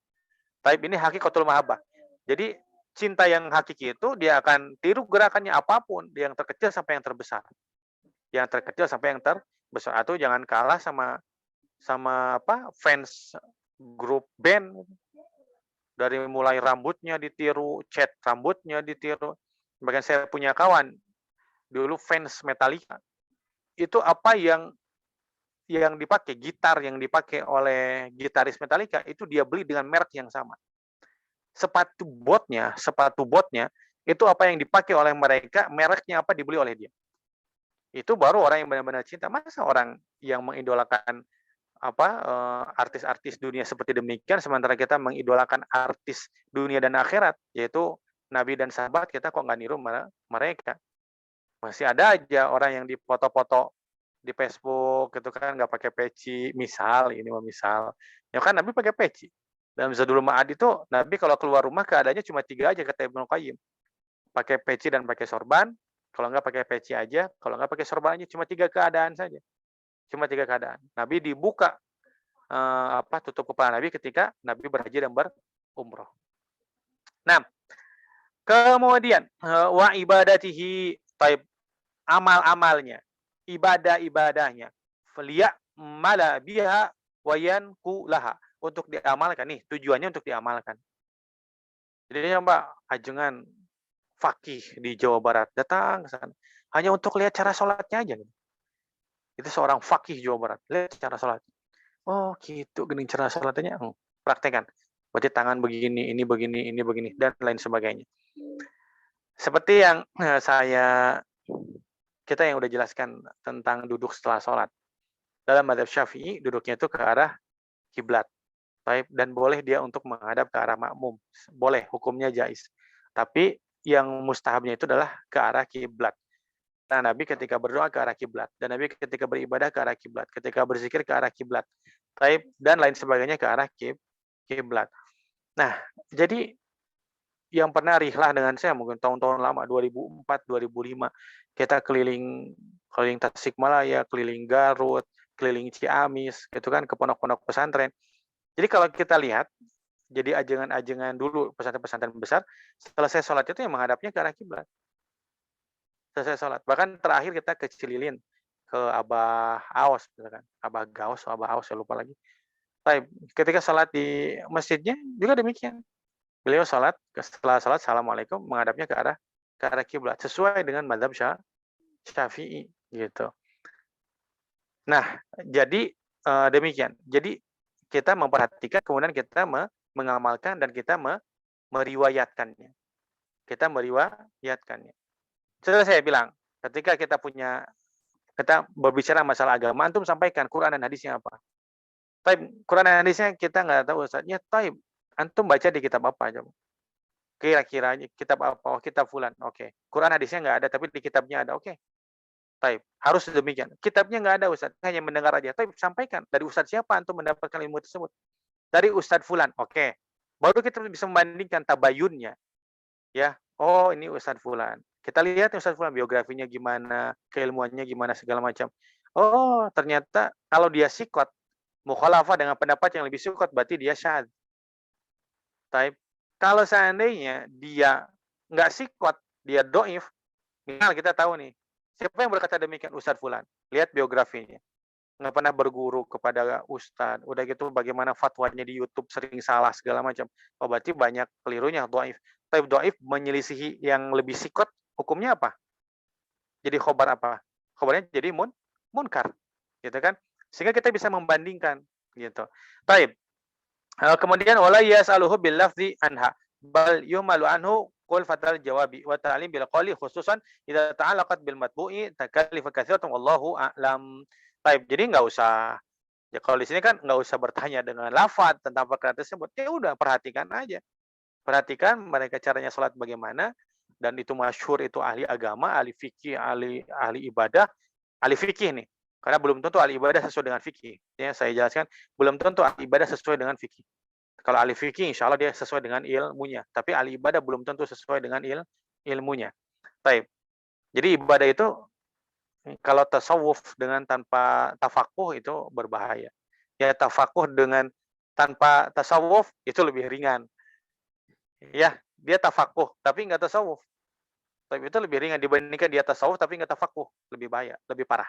Taib ini hakikatul mahabbah. Jadi cinta yang hakiki itu dia akan tiru gerakannya apapun, yang terkecil sampai yang terbesar. Yang terkecil sampai yang terbesar. Atau jangan kalah sama fans grup band. Dari mulai rambutnya ditiru, cat rambutnya ditiru. Bahkan saya punya kawan dulu fans Metallica. Itu apa yang dipakai, gitar yang dipakai oleh gitaris Metallica itu dia beli dengan merek yang sama. Sepatu botnya itu apa yang dipakai oleh mereka, mereknya apa dibeli oleh dia. Itu baru orang yang benar-benar cinta. Masa orang yang mengidolakan artis-artis dunia seperti demikian, sementara kita mengidolakan artis dunia dan akhirat, yaitu Nabi dan sahabat, kita kok nggak niru mereka. Masih ada aja orang yang dipoto-foto di Facebook gitu kan, nggak pakai peci, misal ya kan Nabi pakai peci. Dalam Zadul Ma'ad itu Nabi kalau keluar rumah keadaannya cuma 3 aja, kata Ibnu Qayyim. Pakai peci dan pakai sorban, kalau nggak pakai peci aja, kalau nggak pakai sorban aja, cuma 3 keadaan saja. Cuma 3 keadaan. Nabi dibuka tutup kepala Nabi ketika Nabi berhaji dan berumroh. Nah, kemudian wa ibadatihi, taib, amal-amalnya, ibadah-ibadahnya, faliya mala biha wa yanqulaha, untuk diamalkan. Nih, tujuannya untuk diamalkan. Jadi Mbak, ajengan fakih di Jawa Barat datang ke sana hanya untuk lihat cara sholatnya aja. Itu seorang fakih Jawa Barat, lihat cara sholat. Oh gitu, gini cara sholatnya, praktekkan. Berarti tangan begini, ini begini, ini begini, dan lain sebagainya. Seperti yang kita yang udah jelaskan tentang duduk setelah sholat. Dalam mazhab Syafi'i, duduknya itu ke arah kiblat. Dan boleh dia untuk menghadap ke arah makmum. Boleh, hukumnya jais. Tapi yang mustahabnya itu adalah ke arah kiblat. Nah, Nabi ketika berdoa ke arah kiblat, dan Nabi ketika beribadah ke arah kiblat, ketika berzikir ke arah kiblat, dan lain sebagainya ke arah kiblat. Nah, jadi yang pernah rihlah dengan saya mungkin tahun-tahun lama, 2004, 2005, kita keliling Tasikmalaya, keliling Garut, keliling Ciamis, itu kan ke pondok-pondok pesantren. Jadi kalau kita lihat, jadi ajengan-ajengan dulu pesantren-pesantren besar, selesai sholat itu yang menghadapnya ke arah kiblat. Selesai sholat. Bahkan terakhir kita ke Cililin, ke Abah Aos, misalkan. Abah Gaos, Abah Aos, saya lupa lagi. Ketika sholat di masjidnya juga demikian. Beliau sholat, setelah sholat, assalamualaikum, menghadapnya ke arah kiblat, sesuai dengan mazhab Syafi'i, gitu. Nah, jadi demikian. Jadi kita memperhatikan, kemudian kita mengamalkan, dan kita meriwayatkannya. Kita meriwayatkannya. Setelah saya bilang, ketika kita berbicara masalah agama, antum sampaikan Quran dan hadisnya apa. Quran dan hadisnya kita nggak tahu, Ustaznya. Antum baca di kitab apa coba? Kira-kira kitab apa? Oh, kitab fulan. Oke. Quran hadisnya nggak ada, tapi di kitabnya ada. Oke. Harus demikian. Kitabnya nggak ada, Ustaz. Hanya mendengar aja. Sampaikan. Dari Ustaz siapa antum mendapatkan ilmu tersebut? Dari Ustaz fulan. Oke. Baru kita bisa membandingkan tabayunnya. Ya. Oh, ini Ustaz fulan. Kita lihat Ustaz fulan biografinya gimana, keilmuannya gimana, segala macam. Oh, ternyata kalau dia sikot, mukhalafah dengan pendapat yang lebih sikot, berarti dia syadz. Kalau seandainya dia nggak sikot, dia doif, minimal kita tahu nih, siapa yang berkata demikian? Ustadz fulan. Lihat biografinya. Nggak pernah berguru kepada ustadz. Udah gitu bagaimana fatwanya di YouTube sering salah segala macam. Oh, berarti banyak kelirunya, doif. Tapi doif menyelisihi yang lebih sikot, hukumnya apa? Jadi khobar apa? Khobarnya jadi munkar. Gitu kan? Sehingga kita bisa membandingkan. Gitu. Taib. Kemudian wala yas'aluhu bil lafzi anha bal yumalu anhu qul fatal jawabi wa ta'lim bil qawli khususan idza ta'allaqat bil matbu'i takallif katsiratan wallahu a'lam. Baik, jadi enggak usah Ya kalau di sini kan nggak usah bertanya dengan lafaz tentang perkara tersebut. Ya udah perhatikan aja. Perhatikan mereka caranya sholat bagaimana, dan itu masyhur, itu ahli agama, ahli fikih, ahli ibadah, ahli fikih nih. Karena belum tentu ahli ibadah sesuai dengan fikih. Ya, saya jelaskan, belum tentu ahli ibadah sesuai dengan fikih. Kalau ahli fikih, insya Allah dia sesuai dengan ilmunya. Tapi ahli ibadah belum tentu sesuai dengan ilmunya. Baik. Jadi ibadah itu, kalau tasawuf dengan tanpa tafakuh itu berbahaya. Ya, tafakuh dengan tanpa tasawuf itu lebih ringan. Ya, dia tafakuh tapi nggak tasawuf. Tapi itu lebih ringan dibandingkan dia tasawuf tapi nggak tafakuh, lebih bahaya, lebih parah.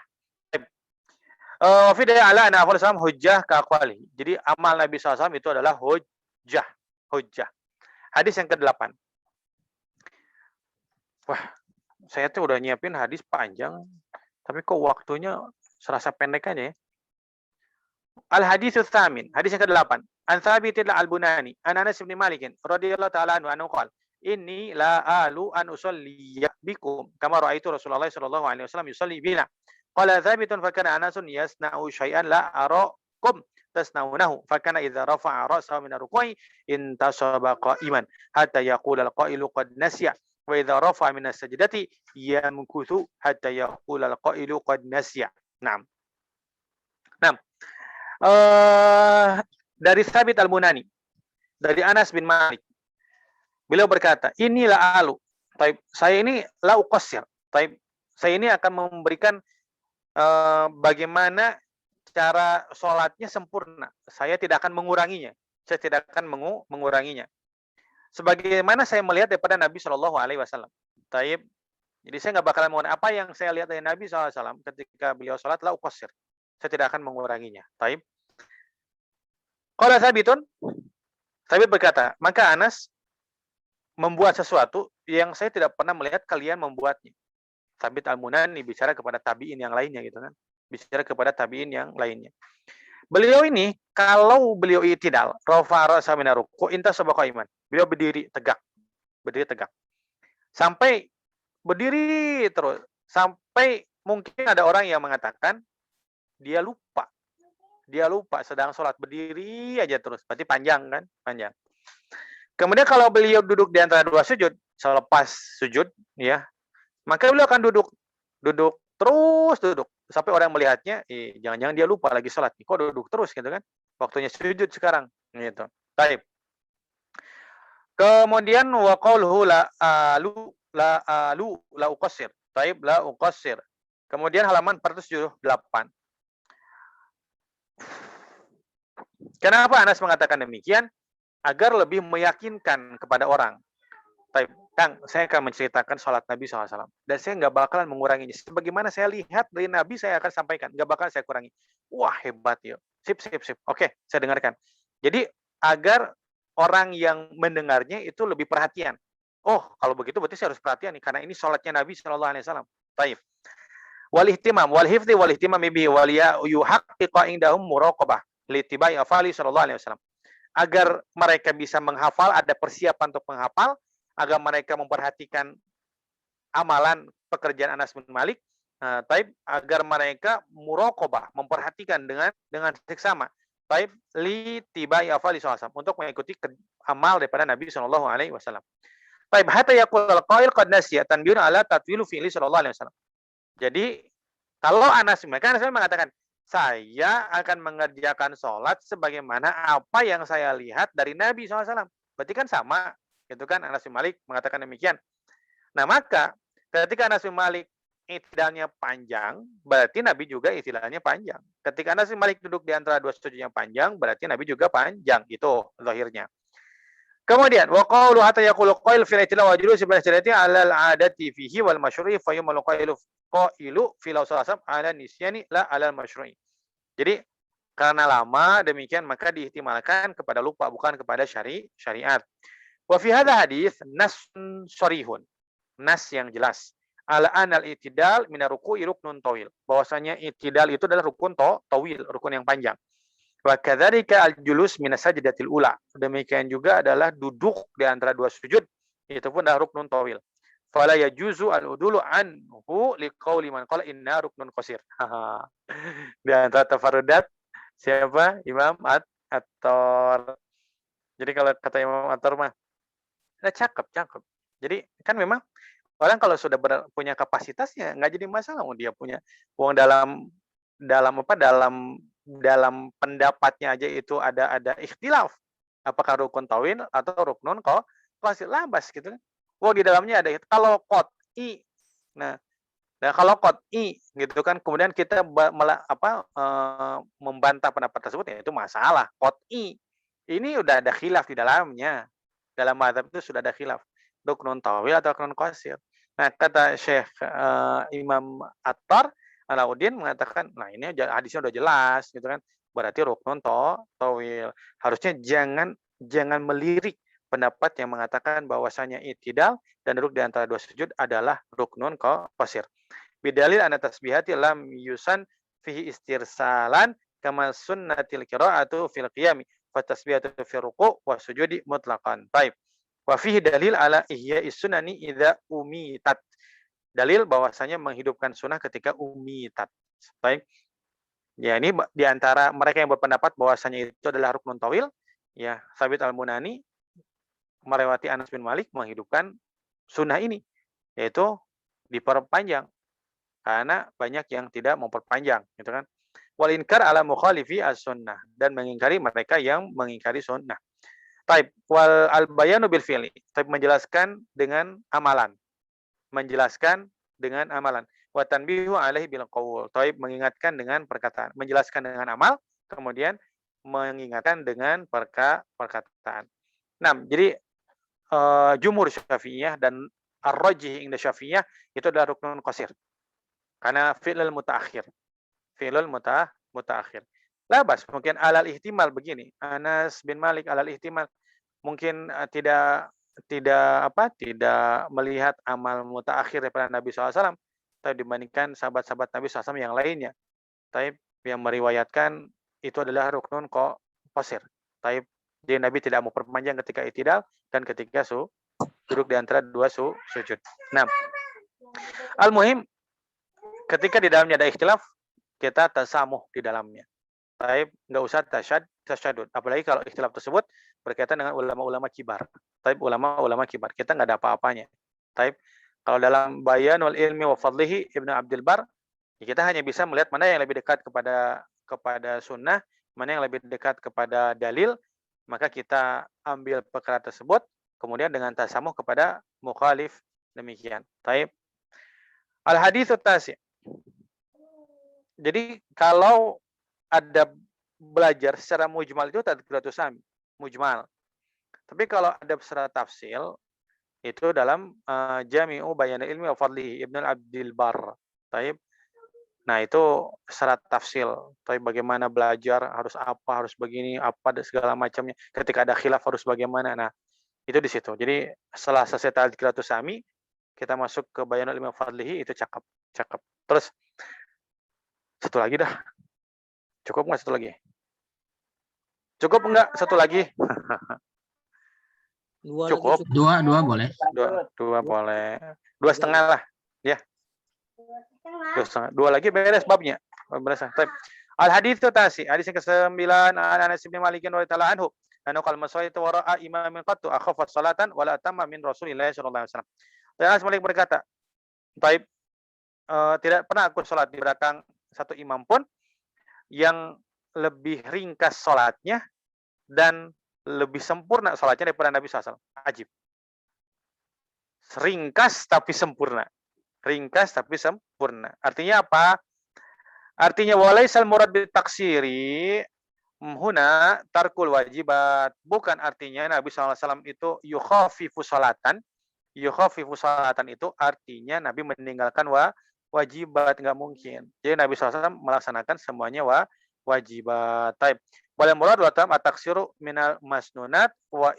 Fi ala ana afal hujjah ka aqwali. Jadi amal Nabi SAW itu adalah hujjah. Hujjah. Hadis yang ke-8. Wah, saya tuh udah nyiapin hadis panjang, tapi kok waktunya serasa pendek aja ya. Al-haditsus tsamin, hadis yang ke-8. An Tsabit al-Bunani, an Anas bin Malik radhiyallahu ta'ala anhu qala, "Inni la alu an usalli bikum kama ra'aitu Rasulullah sallallahu alaihi wasallam yusalli bina." Qala Tsabitun fa kana Anasun yasna'u syai'an la arakum tasna'unahu fa kana idza rafa'a ra'sahu min ar-ruku'i intasaba qa'iman hatta yaqula al-qa'ilu qad nasiya wa idza rafa'a min as-sajdati yamkuthu hatta yaqula al-qa'ilu qad nasiya. Naam. Naam. Dari Tsabit al-Bunani, dari Anas bin Malik. Beliau berkata, inilah alu. Taib, saya ini la uqassir. Taib, saya ini akan memberikan bagaimana cara sholatnya sempurna. Saya tidak akan menguranginya. Saya tidak akan menguranginya. Sebagaimana saya melihat daripada Nabi Shallallahu Alaihi Wasallam. Taib, jadi saya nggak bakalan mengurangi apa yang saya lihat dari Nabi SAW ketika beliau sholat la uqassir. Saya tidak akan menguranginya. Taib. Qala Tsabitun, Tsabit berkata, maka Anas membuat sesuatu yang saya tidak pernah melihat kalian membuatnya. Tsabit al-Bunani bicara kepada tabi'in yang lainnya gitu kan. Bicara kepada tabi'in yang lainnya. Beliau ini kalau beliau i'tidal, rafa'a ra'sahu min ar-ruku' intasaba qa'iman. Beliau berdiri tegak. Berdiri tegak. Sampai berdiri terus, sampai mungkin ada orang yang mengatakan dia lupa sedang sholat, berdiri aja terus, berarti panjang kan, panjang. Kemudian kalau beliau duduk di antara dua sujud, selepas sujud ya, maka beliau akan duduk terus sampai orang melihatnya, jangan-jangan dia lupa lagi sholat, kok duduk terus gitu kan, waktunya sujud sekarang gitu. Baik. Kemudian wa qauluhu la uqassir. Baik, la uqassir. Kemudian halaman 478. Kenapa Anas mengatakan demikian? Agar lebih meyakinkan kepada orang. Baik, Kang, saya akan menceritakan sholat Nabi SAW. Dan saya nggak bakalan menguranginya. Sebagaimana saya lihat dari Nabi, saya akan sampaikan. Nggak bakalan saya kurangi. Wah, hebat ya. Sip. Oke, saya dengarkan. Jadi, agar orang yang mendengarnya itu lebih perhatian. Oh, kalau begitu berarti saya harus perhatian nih. Karena ini sholatnya Nabi SAW. Baik. Wal ihtimam wal hifdzi wal ihtimam bihi wal yuhaqqiqa indahum muraqabah litibai afali sallallahu alaihi wasallam. Agar mereka bisa menghafal, ada persiapan untuk menghafal, agar mereka memperhatikan amalan pekerjaan Anas bin Malik, agar mereka muraqabah, memperhatikan dengan seksama. Taib litibai afali sallallahu alaihi wasallam, untuk mengikuti amal daripada Nabi sallallahu alaihi wasallam. Taib hatta yaqul al-qail qad nasiya tanbihun ala tatwilu fi'li sallallahu alaihi wasallam. Jadi, kalau Anas mengatakan, saya akan mengerjakan sholat sebagaimana apa yang saya lihat dari Nabi SAW. Berarti kan sama. Gitu kan, Anas bin Malik mengatakan demikian. Nah, maka ketika Anas bin Malik i'tidalnya panjang, berarti Nabi juga i'tidalnya panjang. Ketika Anas bin Malik duduk di antara dua sujud yang panjang, berarti Nabi juga panjang. Itu zahirnya. Kemudian wa qawlu hatta yaqulu qail fil i'tidal wa julus bil istirahati 'ala al-'adati fihi wal masyru'i fa yumal qailu fil awsasam 'ala nisyani la 'ala al-masyru'i. Jadi karena lama demikian maka diihtimalkan kepada lupa bukan kepada syariat. Wa fi hadha hadis nas sharihun. Nas yang jelas. Ala anal i'tidal min ar-ruku'i ruknun tawil. Bahwasanya i'tidal itu adalah rukun tawil, rukun yang panjang. Wa kadzalika al-julus min as-sajdatil ula. Demikian juga adalah duduk di antara dua sujud, itu pun adalah ruknun tawil. Fala yajuzu al-udulu anhu liqauli man qala inna ruknun qasir. Di antara tafarrudat Siapa? Imam At-Tor. Jadi kalau kata Imam At-Tor mah, nah, cakep, cakep. Jadi kan memang orang kalau sudah punya kapasitasnya nggak jadi masalah. Dia punya uang dalam apa dalam pendapatnya aja itu ada ikhtilaf. Apakah rukun tawil atau ruknun qasil labas gitu kan. Di dalamnya ada kalau qot'i. Nah, kalau qot'i gitu kan kemudian kita membantah pendapat tersebut ya itu masalah. Qot'i. Ini udah ada khilaf di dalamnya. Dalam mazhab itu sudah ada khilaf. Ruknun tawil atau ruknun qasil. Nah, kata Syekh Imam Attar Alauddin mengatakan, nah ini hadisnya udah jelas gitu kan. Berarti ruknun tawil. Harusnya jangan melirik pendapat yang mengatakan bahwasanya i'tidal dan duduk di antara dua sujud adalah ruknun qasir. Bidalil anna tasbihati lam yusan fihi istirsalan kama sunnatil qira'atu fil qiyami fa tasbihatu fi ruku' wa sujudi mutlaqan. Baik. Wa fihi dalil ala ihya'is sunani idza umitat. Dalil bahwasanya menghidupkan sunnah ketika umitat. Baik. Ya, ini di antara mereka yang berpendapat bahwasanya itu adalah ruknun tawil, ya, Sabit Al-Bunani melewati Anas bin Malik menghidupkan sunnah ini, yaitu diperpanjang. Karena banyak yang tidak memperpanjang, gitu kan. Wal inkar ala mukhalifi as-sunnah, dan mengingkari mereka yang mengingkari sunnah. Taib wal al-bayanu bil fi'li, taib menjelaskan dengan amalan. Menjelaskan dengan amalan. Wa tanbihu alaihi bil qaul, taib mengingatkan dengan perkataan. Menjelaskan dengan amal, kemudian mengingatkan dengan perkataan. Nah, jadi jumhur Syafi'iyah dan ar-rajih inda Syafi'iyah itu adalah ruknun qasir. Karena fi'lul mutaakhir. Fi'lul mutaakhir. Labas, mungkin alal ihtimal begini. Anas bin Malik alal ihtimal mungkin tidak melihat amal mutaakhir daripada Nabi SAW, tapi dibandingkan sahabat-sahabat Nabi SAW yang lainnya. Tapi yang meriwayatkan itu adalah ruknun qasir. Tapi jadi Nabi tidak mau perpanjang ketika i'tidal dan ketika duduk di antara dua sujud. Nah, al-muhim ketika di dalamnya ada ikhtilaf, kita tasamuh di dalamnya. Taib nggak usah tasyadud. Apalagi kalau ikhtilaf tersebut berkaitan dengan ulama-ulama kibar. Taib ulama-ulama kibar. Kita nggak ada apa-apanya. Taib kalau dalam Bayanul Ilmi wa Fadlihi Ibnu Abdul Bar, ya kita hanya bisa melihat mana yang lebih dekat kepada sunnah, mana yang lebih dekat kepada dalil, maka kita ambil perkara tersebut, kemudian dengan tasamuh kepada mukhalif demikian. Taib. Al-haditsu tasi'. Jadi kalau ada belajar secara mujmal itu tadhkiratus sami, mujmal. Tapi kalau ada secara tafsil itu dalam Jami'u Bayanil Ilmi wa Fadlihi Ibnu Abdul Bar. Taib. Nah, itu secara tafsil. Tapi bagaimana belajar, harus apa, harus begini, apa segala macamnya. Ketika ada khilaf harus bagaimana. Nah, itu di situ. Jadi setelah selesai tadhkiratus sami, kita masuk ke Bayanul Ilmi wa Fadlihi, itu cakep. Terus satu lagi dah. Cukup nggak satu lagi? Cukup nggak satu lagi? Cukup. Dua boleh. Dua boleh. 2,5 lah. Ya. 2,5. 2 lagi beres babnya. Beres. Al-haditsu tasi. Hadis yang ke-9 an Anas bin Malik radhiyallahu anhu. Anu qal masaitu wara'a imamin qattu akhafat salatan wala atamma min Rasulillah sallallahu alaihi wasallam. Anas Malik berkata, "Taib tidak pernah aku salat di belakang satu imam pun yang lebih ringkas salatnya dan lebih sempurna salatnya daripada Nabi SAW. Ajib. Ringkas tapi sempurna. Ringkas tapi sempurna. Artinya apa? Artinya walaisal murad bil taksiri huna tarkul wajibat. Bukan artinya Nabi SAW itu yukhafifu salatan. Yukhafifu salatan itu artinya Nabi meninggalkan wajibat, nggak mungkin. Jadi Nabi SAW melaksanakan semuanya wajibat. Taib. Wal murad wa tam ataksiru minal masnunat wa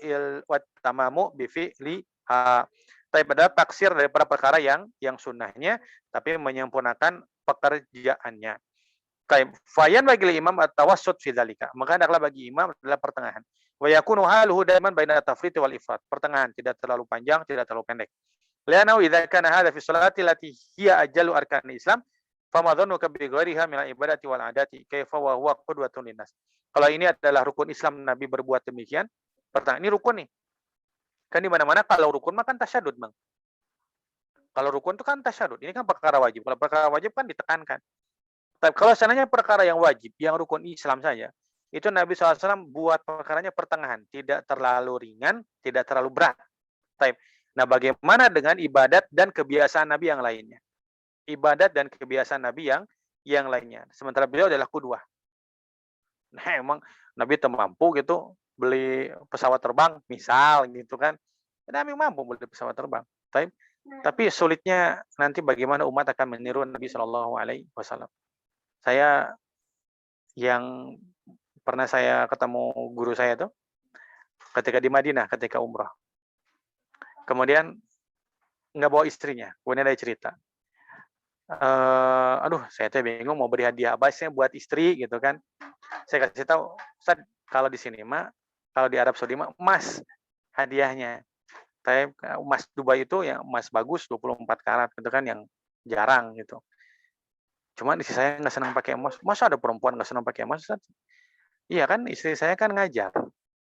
tamamu bi fi'liha. Taib pada taksir daripada perkara yang sunnahnya tapi menyempurnakan pekerjaannya. Taib. Fayan bagi imam at-tawassut fi dzalika. Maka hendaklah bagi imam adalah pertengahan. Wa yakunu haluhu daiman baina at-tafrit wal ifrat. Pertengahan, tidak terlalu panjang, tidak terlalu pendek. Lianau idza kana hadza fi sholati allati hiya ajallu arkanil Islam Fama dhannuka bi ghairiha min al-ibadati wal 'adati kaifa wa huwa qudwatun linnas. Kalau ini adalah rukun Islam, Nabi berbuat demikian. Pertanyaan, ini rukun nih. Kan di mana-mana kalau rukun mah kan tasyadud, Bang. Kalau rukun itu kan tasyadud. Ini kan perkara wajib. Kalau perkara wajib kan ditekankan. Tapi kalau seandainya perkara yang wajib, yang rukun Islam saja, itu Nabi SAW buat perkaranya pertengahan. Tidak terlalu ringan, tidak terlalu berat. Nah, bagaimana dengan ibadat dan kebiasaan Nabi yang lainnya? Ibadat dan kebiasaan Nabi yang lainnya. Sementara beliau adalah qudwah. Nah, emang Nabi mampu gitu beli pesawat terbang, misal gitu kan. Nabi mampu beli pesawat terbang. Tapi sulitnya nanti bagaimana umat akan meniru Nabi Shallallahu Alaihi Wasallam. Saya yang pernah saya ketemu guru saya tuh ketika di Madinah, ketika umrah. Kemudian nggak bawa istrinya. Kemudian ada cerita. Aduh, saya tuh bingung mau beri hadiah apa sih buat istri gitu kan. Saya kasih tahu, Ustaz, kalau di sini mah, kalau di Arab Saudi mah emas hadiahnya. Tapi emas Dubai itu yang emas bagus 24 karat gitu kan, yang jarang gitu. Cuma istri saya nggak senang pakai emas. Masa ada perempuan nggak senang pakai emas, Ustaz? Iya kan, istri saya kan ngajar.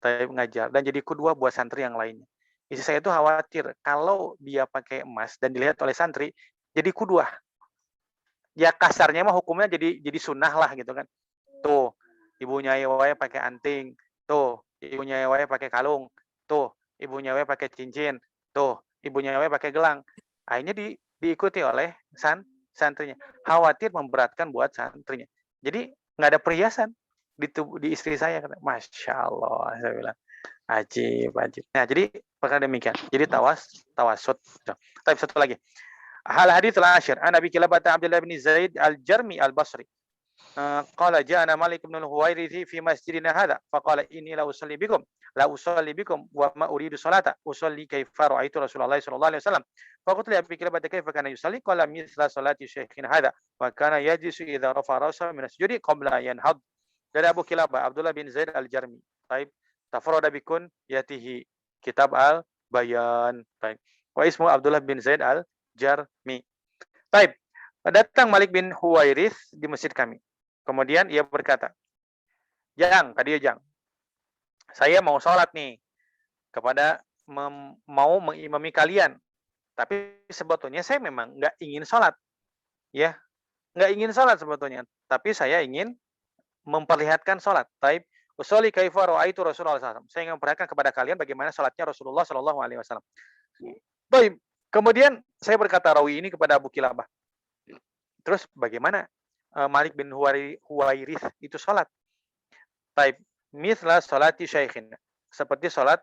Ngajar dan jadi qudwah buat santri yang lainnya. Istri saya itu khawatir kalau dia pakai emas dan dilihat oleh santri, jadi qudwah. Ya kasarnya mah hukumnya jadi sunnah lah gitu kan. Tuh, ibunya Yewaya pakai anting. Tuh, ibunya Yewaya pakai kalung. Tuh, ibunya Yewaya pakai cincin. Tuh, ibunya Yewaya pakai gelang. Akhirnya diikuti oleh santrinya. Khawatir memberatkan buat santrinya. Jadi nggak ada perhiasan di istri saya. Masya Allah, saya bilang. Ajib. Nah, jadi perkara demikian. Jadi tawasud. Tapi satu lagi. Hal hadits al-ashir an Abi Kilabah Abdullah bin Zaid al-Jarmi al-Basri. Qala ja'ana Malik bin al-Huwairithi fi masjidina hadha faqala inni la usalli bikum wa ma uridu salata usalli kaifa ra'aitu Rasulullah sallallahu alaihi wasallam faqultu li Abi Kilabah kaifa kana yusalli qala mithla salati syaikhina hadha wa kana yajlisu idza rafa'a ra'sahu min as-sujudi qabla yanhad. Dari Abu Kilabah Abdullah bin Zaid al-Jarmi. Taib tafarrada bikun yatihi kitab al-bayan. Taib wa ismu Abdullah bin Zaid al-Jarmi. Taib datang Malik bin Huwairith di masjid kami. Kemudian ia berkata, Jang, saya mau sholat nih kepada mau mengimami kalian. Tapi sebetulnya saya memang nggak ingin sholat. Ya, nggak ingin sholat sebetulnya. Tapi saya ingin memperlihatkan sholat. Taib, usolli kaifa ra'aitu Rasulullah SAW. Saya ingin memperlihatkan kepada kalian bagaimana sholatnya Rasulullah SAW. Taib, kemudian saya berkata rawi ini kepada Abu Kilabah. Terus bagaimana Malik bin Huwairith itu sholat? Taib, mithla sholati syaikhina. Seperti sholat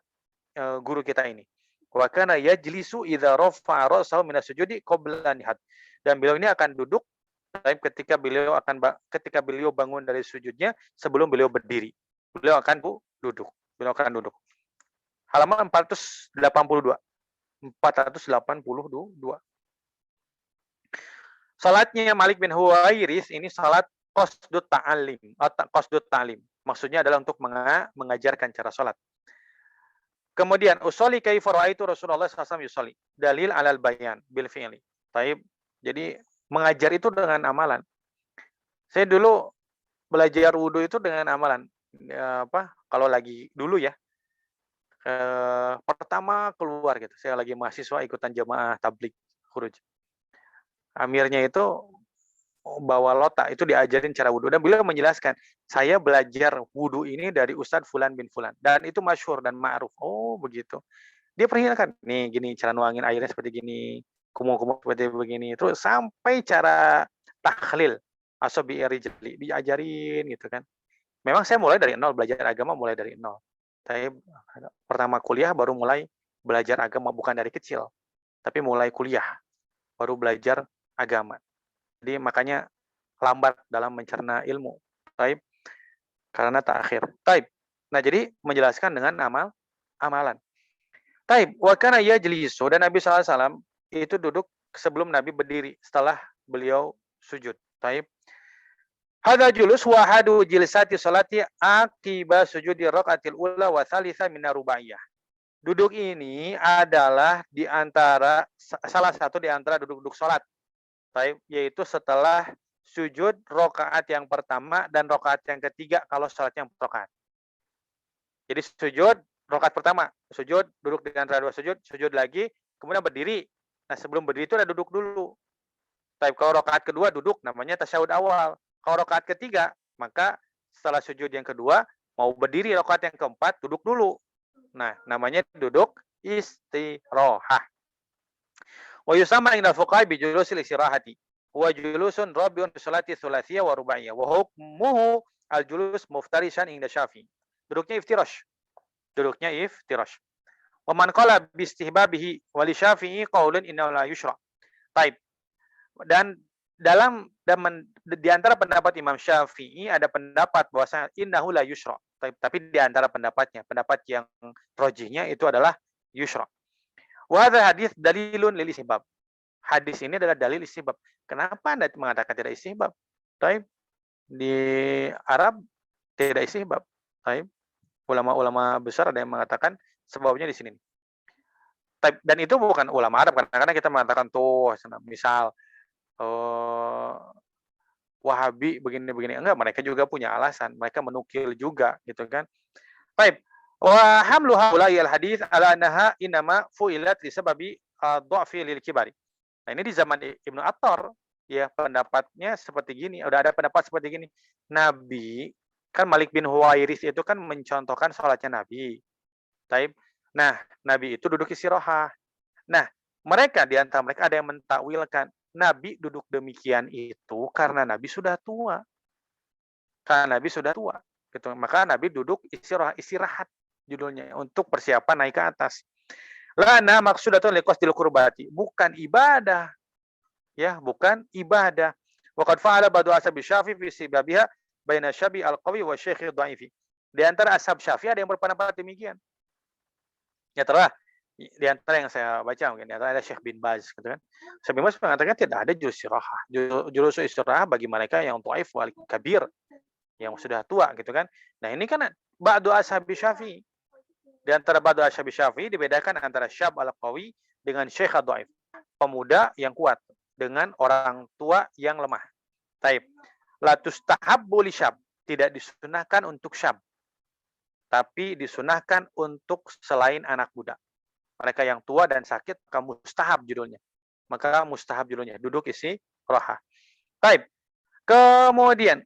guru kita ini. Wa kana yajlisu idza rafa'a ra'sahu minas sujudi qabla nihad. Dan beliau ini akan duduk ketika beliau bangun dari sujudnya sebelum beliau berdiri. Beliau akan duduk. Halaman 482. Salatnya Malik bin Huwairith ini salat qasdut ta'lim. Maksudnya adalah untuk mengajarkan cara salat. Kemudian usolli kaifa ra'aitu Rasulullah SAW yusolli. Dalil alal bayan bil fi'li. Taib. Jadi mengajar itu dengan amalan. Saya dulu belajar wudu itu dengan amalan. Kalau lagi dulu ya. Pertama keluar gitu. Saya lagi mahasiswa ikutan jamaah tabligh khuruj. Amirnya itu bawa lota, itu diajarin cara wudhu. Dan beliau menjelaskan, saya belajar wudhu ini dari Ustadz Fulan bin Fulan. Dan itu masyhur dan ma'ruf. Oh, begitu. Dia perhilangkan, nih gini, cara nuangin airnya seperti gini, kumur-kumur seperti begini. Terus sampai cara takhlil, asobi rijli, diajarin gitu kan. Memang saya mulai dari nol, belajar agama mulai dari nol. Saya pertama kuliah baru mulai belajar agama, bukan dari kecil. Tapi mulai kuliah, baru belajar agama. Jadi makanya lambat dalam mencerna ilmu. Taib. Karena takhir. Taib. Nah, jadi menjelaskan dengan amalan. Taib. Wa kana yajlisu, dan Nabi SAW itu duduk sebelum Nabi berdiri setelah beliau sujud. Taib. Hadza julus wa hadu jilsati salati aqiba sujudi rakaatil ula wa tsalitsa min rubaiyah. Duduk ini adalah salah satu di antara duduk-duduk salat. Yaitu setelah sujud rokaat yang pertama dan rokaat yang ketiga kalau sholatnya 4 rokaat. Jadi sujud rokaat pertama, sujud, duduk di antara dua sujud, sujud lagi, kemudian berdiri. Nah, sebelum berdiri itu ada duduk dulu. Tapi kalau rokaat kedua duduk, namanya tasyahud awal. Kalau rokaat ketiga, maka setelah sujud yang kedua, mau berdiri rokaat yang keempat, duduk dulu. Nah, namanya duduk istirahah. Wa yusamma indal fuqaha bi julusil istirahati. Huwa julusun rabiun fi sholati thulatsiyah wa rubaiyah. Wa hukmuhu al-julus muftarishan inda Syafi'i. Duduknya iftirash. Duduknya iftirash. Wa man qala bi istihbabihi wa li Syafi'i qaulun innahu la yushra. Taib. Dan di antara pendapat Imam Syafi'i ada pendapat bahwasanya innahu la yushra. Tapi di antara pendapatnya, pendapat yang rojihnya itu adalah yushra. Wa hadza hadits dalilun lil istihbab. Hadis ini adalah dalil istihbab. Kenapa Anda mengatakan tidak istihbab? Taib. Di Arab tidak istihbab. Taib. Ulama-ulama besar ada yang mengatakan sebabnya di sini. Taib. Dan itu bukan ulama Arab. Kadang-kadang kita mengatakan tuh, misal Wahabi begini-begini. Enggak, mereka juga punya alasan. Mereka menukil juga, gitu kan. Taib. Wa hamlu haula'i al-hadits ala annaha inama fu'ilat li sababi dha'fi lil kibari. Nah, ini di zaman Ibnu Attar, ya pendapatnya seperti gini. Udah ada pendapat seperti gini. Nabi, kan Malik bin Huwairis itu kan mencontohkan sholatnya Nabi. Taib. Nah, Nabi itu duduk istirahat. Nah, mereka di antara mereka ada yang mentakwilkan Nabi duduk demikian itu karena Nabi sudah tua. Karena Nabi sudah tua. Gitu. Maka Nabi duduk istirahat judulnya untuk persiapan naik ke atas. Lana maksudatun liqasdil qurbati, bukan ibadah. Ya, bukan ibadah. Wa qad fa'ala ba'du ashabi Syafi'i fi sibabiha baina syabi al-qawi wa syekh dhaifi. Di antara ashab Syafi'i ada yang berpendapat demikian. Ya telah di antara yang saya baca mungkin di antara ada Syekh bin Baz gitu kan. Syekh bin Baz mengatakan tidak ada julus istirahah. Julus istirahah bagi mereka yang dhaif wal kabir, yang sudah tua gitu kan. Nah, ini kan ba'du ashabi Syafi'i. Di antara ba'du ashabi Syafi'i dibedakan antara syab al-qawi dengan syekh ad-dhaif. Pemuda yang kuat dengan orang tua yang lemah. Taib. La tustahabbu li syab, tidak disunahkan untuk syab. Tapi disunahkan untuk selain anak muda. Mereka yang tua dan sakit, maka mustahab judulnya. Maka mustahab judulnya. Duduk isi roha. Taib. Kemudian,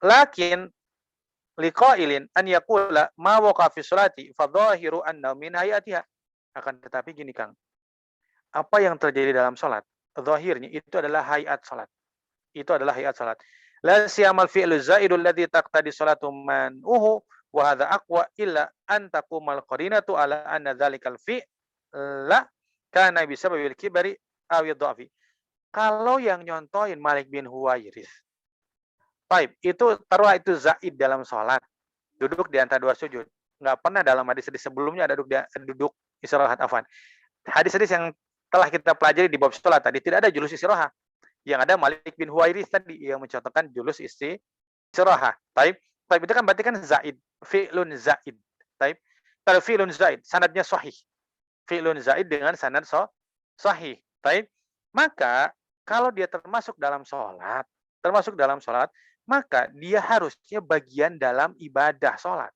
lakin liqailin an yaqula ma waqa fi sholati fa dhahiru anna min hayatiha. Akan tetapi gini Kang. Apa yang terjadi dalam salat? Zahirnya itu adalah hayat salat. Itu adalah hayat salat. La siyamal fi'lu zaidul ladzi taqtadi salatu man'uhu wa hadza aqwa illa an taqumal qarinatu ala anna dzalikal fi'la kana bisababil kibari aw yadhafi. Kalau yang nyontohin Malik bin Huwairis, baik, itu taruhlah itu zaid dalam sholat, duduk di antara dua sujud. Nggak pernah dalam hadis-hadis sebelumnya ada duduk istirahat afan. Hadis-hadis yang telah kita pelajari di bab sholat tadi tidak ada julus istirahat. Yang ada Malik bin Huwairis tadi yang mencontohkan julus istirahat. Taib itu kan berarti kan zaid, fi'lun zaid. Taib. Kalau fi'lun zaid, sanadnya sahih. Fi'lun zaid dengan sanad sahih. Taib. Maka kalau dia termasuk dalam sholat, maka dia harusnya bagian dalam ibadah sholat.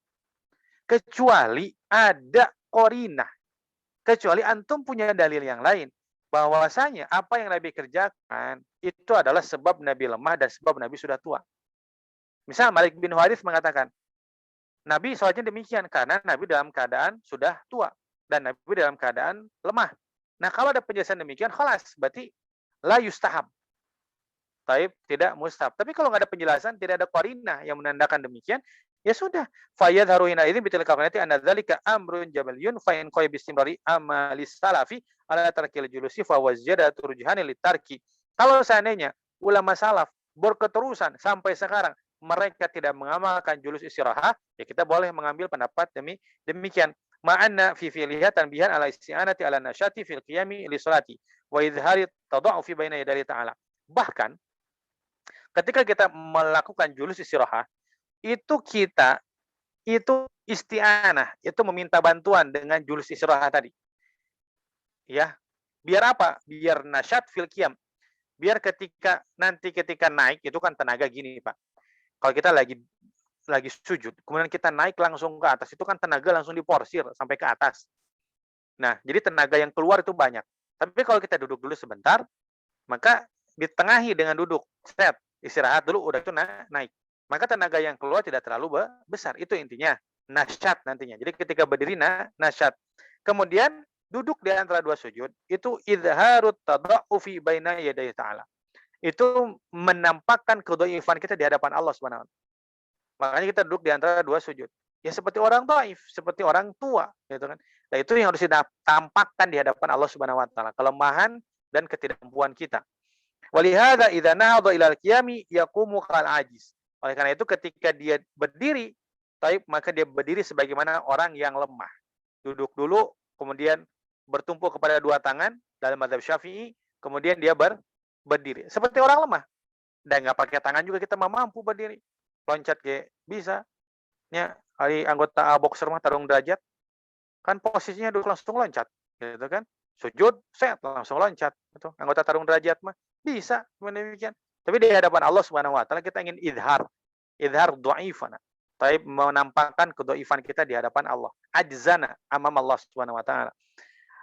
Kecuali ada qarinah. Kecuali antum punya dalil yang lain. Bahwasanya apa yang Nabi kerjakan itu adalah sebab Nabi lemah dan sebab Nabi sudah tua. Misal Malik bin Huwairis mengatakan, Nabi sholatnya demikian karena Nabi dalam keadaan sudah tua. Dan Nabi dalam keadaan lemah. Nah kalau ada penjelasan demikian, khalas. Berarti la yustahab. Taib, tidak mustahab. Tapi kalau nggak ada penjelasan, tidak ada qarinah yang menandakan demikian, ya sudah. Fayadharu hina idzin bitil qarinati anna dzalika amrun jabaliyun fa in qay bistimrari amalis salafi ala tarkil julusi fa wajada turjuhani litarki. Kalau seandainya ulama salaf berketerusan sampai sekarang mereka tidak mengamalkan julus istirahat, ya kita boleh mengambil pendapat demikian. Ma'anna fi fi'liha tanbihan ala isti'anati ala nasyati fil qiyami li salati wa idhari tada'ufi baina yaday ta'ala. Bahkan ketika kita melakukan julus istirahat, itu isti'anah, itu meminta bantuan dengan julus istirahat tadi. Ya, biar apa? Biar nasyat fil qiyam. biar ketika naik itu kan tenaga gini Pak. Kalau kita lagi sujud, kemudian kita naik langsung ke atas, itu kan tenaga langsung diporsir sampai ke atas. Nah, jadi tenaga yang keluar itu banyak. Tapi kalau kita duduk dulu sebentar, maka ditengahi dengan duduk, istirahat dulu, udah itu naik. Maka tenaga yang keluar tidak terlalu besar. Itu intinya, nasyat nantinya. Jadi ketika berdiri, nasyat. Kemudian duduk di antara dua sujud, itu idharut tada'ufi baina yaday ta'ala. Itu menampakkan kedhaifan kita di hadapan Allah Subhanahu wa taala. Makanya kita duduk di antara dua sujud. Ya seperti orang dhaif, seperti orang tua, gitu kan. Nah, itu yang harus ditampakkan di hadapan Allah Subhanahu wa taala, kelemahan dan ketidakmampuan kita. Walihada idza nahadha ila al-qiyami yaqumu kal ajiz. Oleh karena itu ketika dia berdiri, maka dia berdiri sebagaimana orang yang lemah. Duduk dulu, kemudian bertumpu kepada dua tangan dalam mazhab Syafi'i, kemudian dia berdiri seperti orang lemah. Dan nggak pakai tangan juga kita mampu berdiri. Loncat kayak bisa. Ya, hari anggota boxer mah tarung derajat kan posisinya duduk langsung loncat, gitu kan? Sujud, langsung loncat. Gitu. Anggota tarung derajat mah bisa demikian. Tapi di hadapan Allah Subhanahu wa taala kita ingin idhar dhaifana. Taib menampakkan kedhaifan kita di hadapan Allah. Ajzana amam Allah Subhanahu wa taala.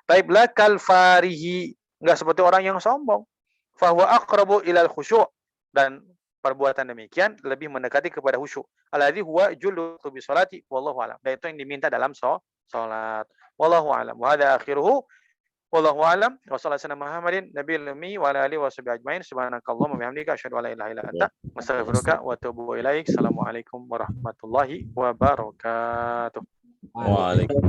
Taib lakal farihi, enggak seperti orang yang sombong. Fahuwa aqrabu ilal khusyu', dan perbuatan demikian lebih mendekati kepada khusyuk. Alladzi huwa jullu bi sholati wallahu alam. Dan itu yang diminta dalam salat. Wallahu alam. Wa hadza akhiruhu. Wallahu alam. Wa sallallahu alaihi Muhammadin nabiyil ummi wa ala alihi washabihi ajmain. Subhanakallahumma wa bihamdika asyhadu an la ilaha illa anta astaghfiruka wa atubu ilaik. Assalamualaikum warahmatullahi wabarakatuh. Waalaikumsalam.